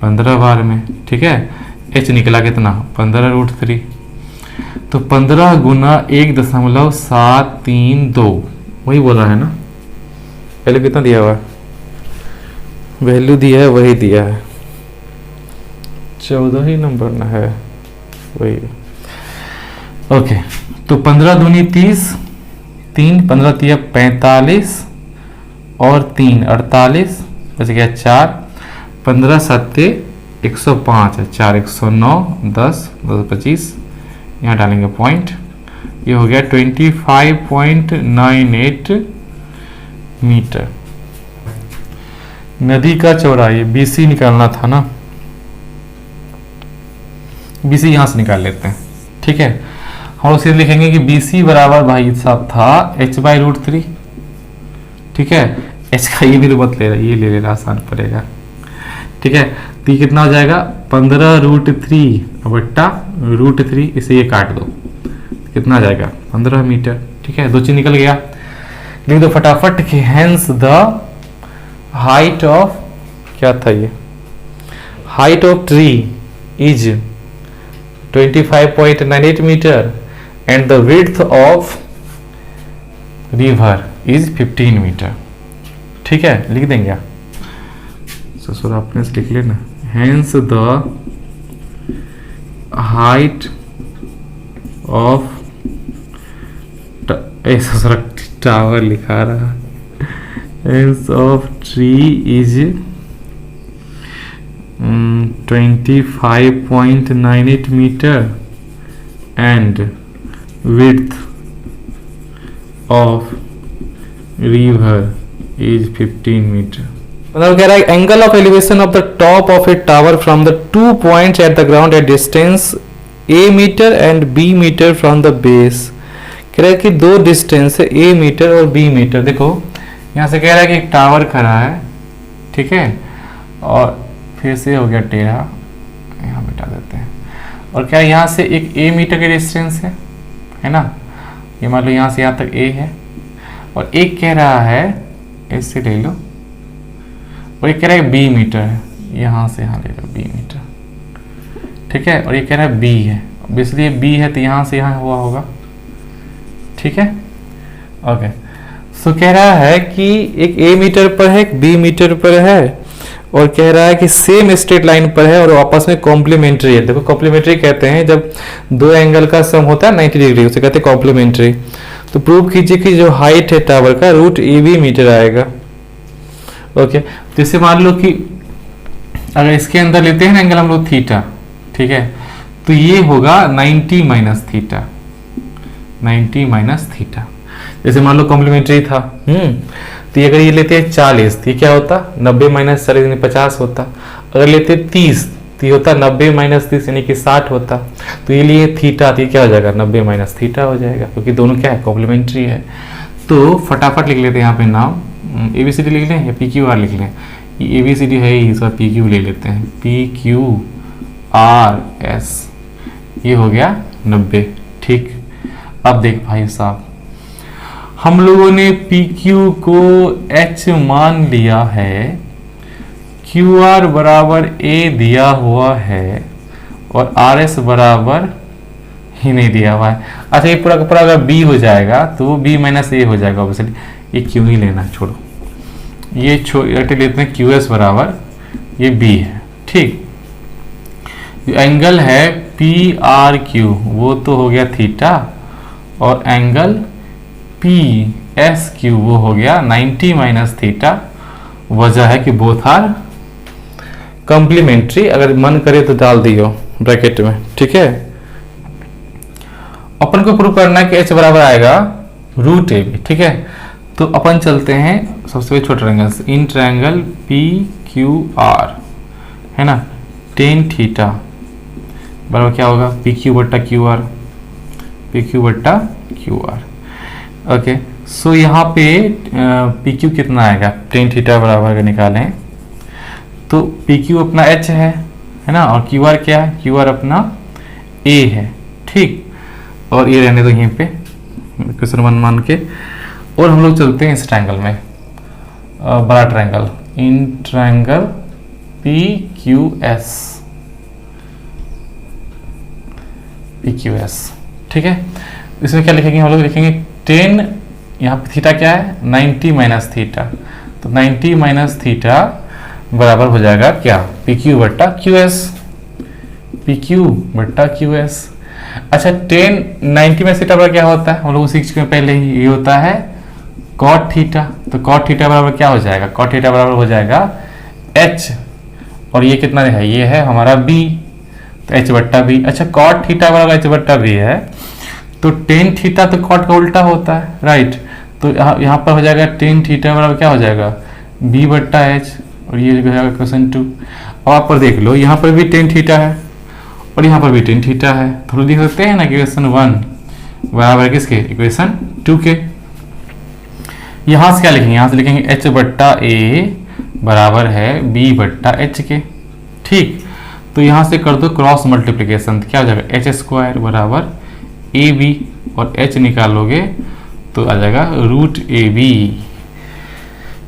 15 बार में। ठीक है, H निकला कितना 15√3, तो 15 गुना 1.732, वही बोला है ना, पहले कितना दिया हुआ है, वैल्यू दिया है वही दिया है, 14 ही नंबर ना है वही। ओके, तो 15 दूनी 30, 3 15 तिया 45 और 3 48, बच गया 4, 15 7 105 है, 4 109, 10 10 25, यहाँ डालेंगे पॉइंट, ये हो गया 25.98 मीटर। नदी का चौड़ाई BC निकालना था ना, BC यहां से निकाल लेते हैं। ठीक है, हम लोग सीधे लिखेंगे कि BC बराबर भाई साहब था H/√3। ठीक है, H का ये भी तो मत ले रहा, ये ले लेना आसान पड़ेगा। ठीक है, तो ये कितना हो जाएगा 15√3 बट्टा √3, इसे ये काट दो कितना आ जाएगा 15 मीटर। ठीक है, 2 चीज निकल गया, लिख दो फटाफट कि हेंस द हाइट ऑफ, क्या था ये, height of tree is 25.98 metre and the width of river is 15 metre. ठीक है, लिख देंगे ससुर, आपने लिख लेना, हेंस द हाइट ऑफ, ससुर टावर लिखा रहा, hence of tree is 25.98 metre and width of river is 15 metre. मतलब कह रहा है angle of elevation of the top of a tower from the 2 points at the ground at distance A metre and B metre from the base. कह रहा है कि 2 distance है A metre और B मीटर। देखो यहाँ से कह रहा है कि एक टावर खड़ा है, ठीक है, और फिर से हो गया टेढ़ा, यहाँ बिठा देते हैं, और क्या यहाँ से एक A मीटर की डिस्टेंस है ना, ये मान लो यहाँ से यहाँ तक A है, और एक कह रहा है इससे ले लो, और एक कह रहा है B मीटर है, यहाँ से यहाँ ले लो B मीटर। ठीक है, और ये कह रहा है बी है, इसलिए बी है तो यहाँ से यहाँ हुआ होगा, ठीक है। ओके, सो कह रहा है कि एक ए मीटर पर है, एक बी मीटर पर है, और कह रहा है कि सेम स्ट्रेट लाइन पर है और आपस में कॉम्प्लीमेंट्री है। देखो कॉम्प्लीमेंट्री कहते हैं जब दो एंगल का सम होता है 90 डिग्री, उसे कहते हैं कॉम्प्लीमेंट्री। तो प्रूव कीजिए कि जो हाइट है टावर का रूट ए बी मीटर आएगा। ओके, जैसे मान लो कि अगर इसके अंदर लेते हैं ना एंगल हम लोग थीटा, ठीक है, तो ये होगा 90 माइनस थीटा, 90 माइनस थीटा। जैसे मान लो कॉम्प्लीमेंट्री था, तो अगर ये लेते हैं 40 तो ये क्या होता, 90 माइनस 40 यानी 50 होता। अगर लेते 30 तो ये होता 90 माइनस 30 यानी कि 60 होता। तो ये लिए थीटा, तो ये क्या हो जाएगा, 90 माइनस थीटा हो जाएगा, क्योंकि दोनों क्या है, कॉम्प्लीमेंट्री है। तो फटाफट लिख लेते हैं यहाँ पे नाम, ABCD लिख लें या PQR लिख लें। ये ABCD है ही, इसका PQ ले लेते हैं, PQRS, ये हो गया 90, ठीक। अब देख भाई साहब, हम लोगों ने PQ को H मान लिया है, QR बराबर A दिया हुआ है, और RS बराबर ही नहीं दिया हुआ है। अच्छा, ये पूरा का पूरा अगर B हो जाएगा तो वो B माइनस A हो जाएगा ऑब्वियसली, ये क्यों ही लेना, छोड़ो, ये लेते हैं QS बराबर ये B है, ठीक। एंगल है PRQ वो तो हो गया थीटा, और एंगल PSQ वो हो गया 90 माइनस थीटा। वजह है कि बोथ आर कॉम्प्लीमेंट्री, अगर मन करे तो डाल दियो ब्रैकेट में, ठीक है। अपन को प्रूव करना है कि H बराबर आएगा रूट ए बी, ठीक है। तो अपन चलते हैं सबसे छोटा ट्रायंगल, इन ट्रायंगल PQR है ना, टेन थीटा बराबर क्या होगा, PQ बट्टा QR, PQ बट्टा QR। ओके, सो यहाँ पे PQ कितना आएगा, टेन थीटा बराबर अगर निकालें तो PQ अपना H है ना, और QR क्या है, QR अपना A है, ठीक। और ये रहने दो यहीं पे क्वेश्चन 1 मान के, और हम लोग चलते हैं इस ट्रायंगल में, बड़ा ट्रायंगल, इन ट्रायंगल PQS, ठीक है। इसमें क्या लिखेंगे हम लोग, लिखेंगे 10, यहाँ पे थीटा क्या है, 90 माइनस थीटा, तो 90 माइनस थीटा बराबर हो जाएगा क्या, PQ बट्टा QS, PQ बट्टा QS। अच्छा, 90 में थीटा बराबर क्या होता है, हम लोग सीख चुके हैं पहले ही, ये होता है कॉट थीटा। तो कॉट थीटा बराबर क्या हो जाएगा, कॉट थीटा बराबर हो जाएगा H, और ये कितना है, ये है हमारा B, तो H बट्टा B। अच्छा, कॉट थीटा बराबर H बट्टा B है, तो टेन थीटा तो कॉट का उल्टा होता है, राइट। तो यहाँ पर हो जाएगा टेन थीटा बराबर क्या हो जाएगा, B बट्टा H, और ये हो जाएगा क्वेश्चन 2। अब आप पर देख लो, यहाँ पर भी टेन थीटा है और यहाँ पर भी टेन थीटा है, थोड़ा देख सकते हैं ना, इक्वेशन 1 बराबर किसके, इक्वेशन 2 के। यहाँ से क्या लिखेंगे, यहाँ से लिखेंगे H बट्टा A बराबर है B बट्टा H के, ठीक। तो यहाँ से कर दो क्रॉस मल्टीप्लिकेशन, क्या हो जाएगा, H स्क्वायर बराबर AB, और H निकालोगे तो आ जाएगा रूट AB।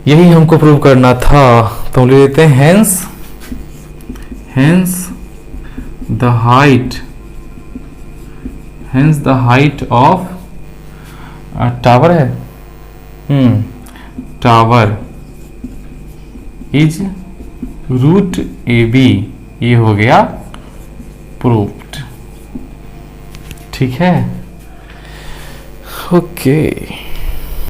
यही हमको प्रूव करना था, तो हम ले लेते हैं hence the height of tower है, टावर इज रूट AB, ये हो गया प्रूव्ड, ठीक है। ओके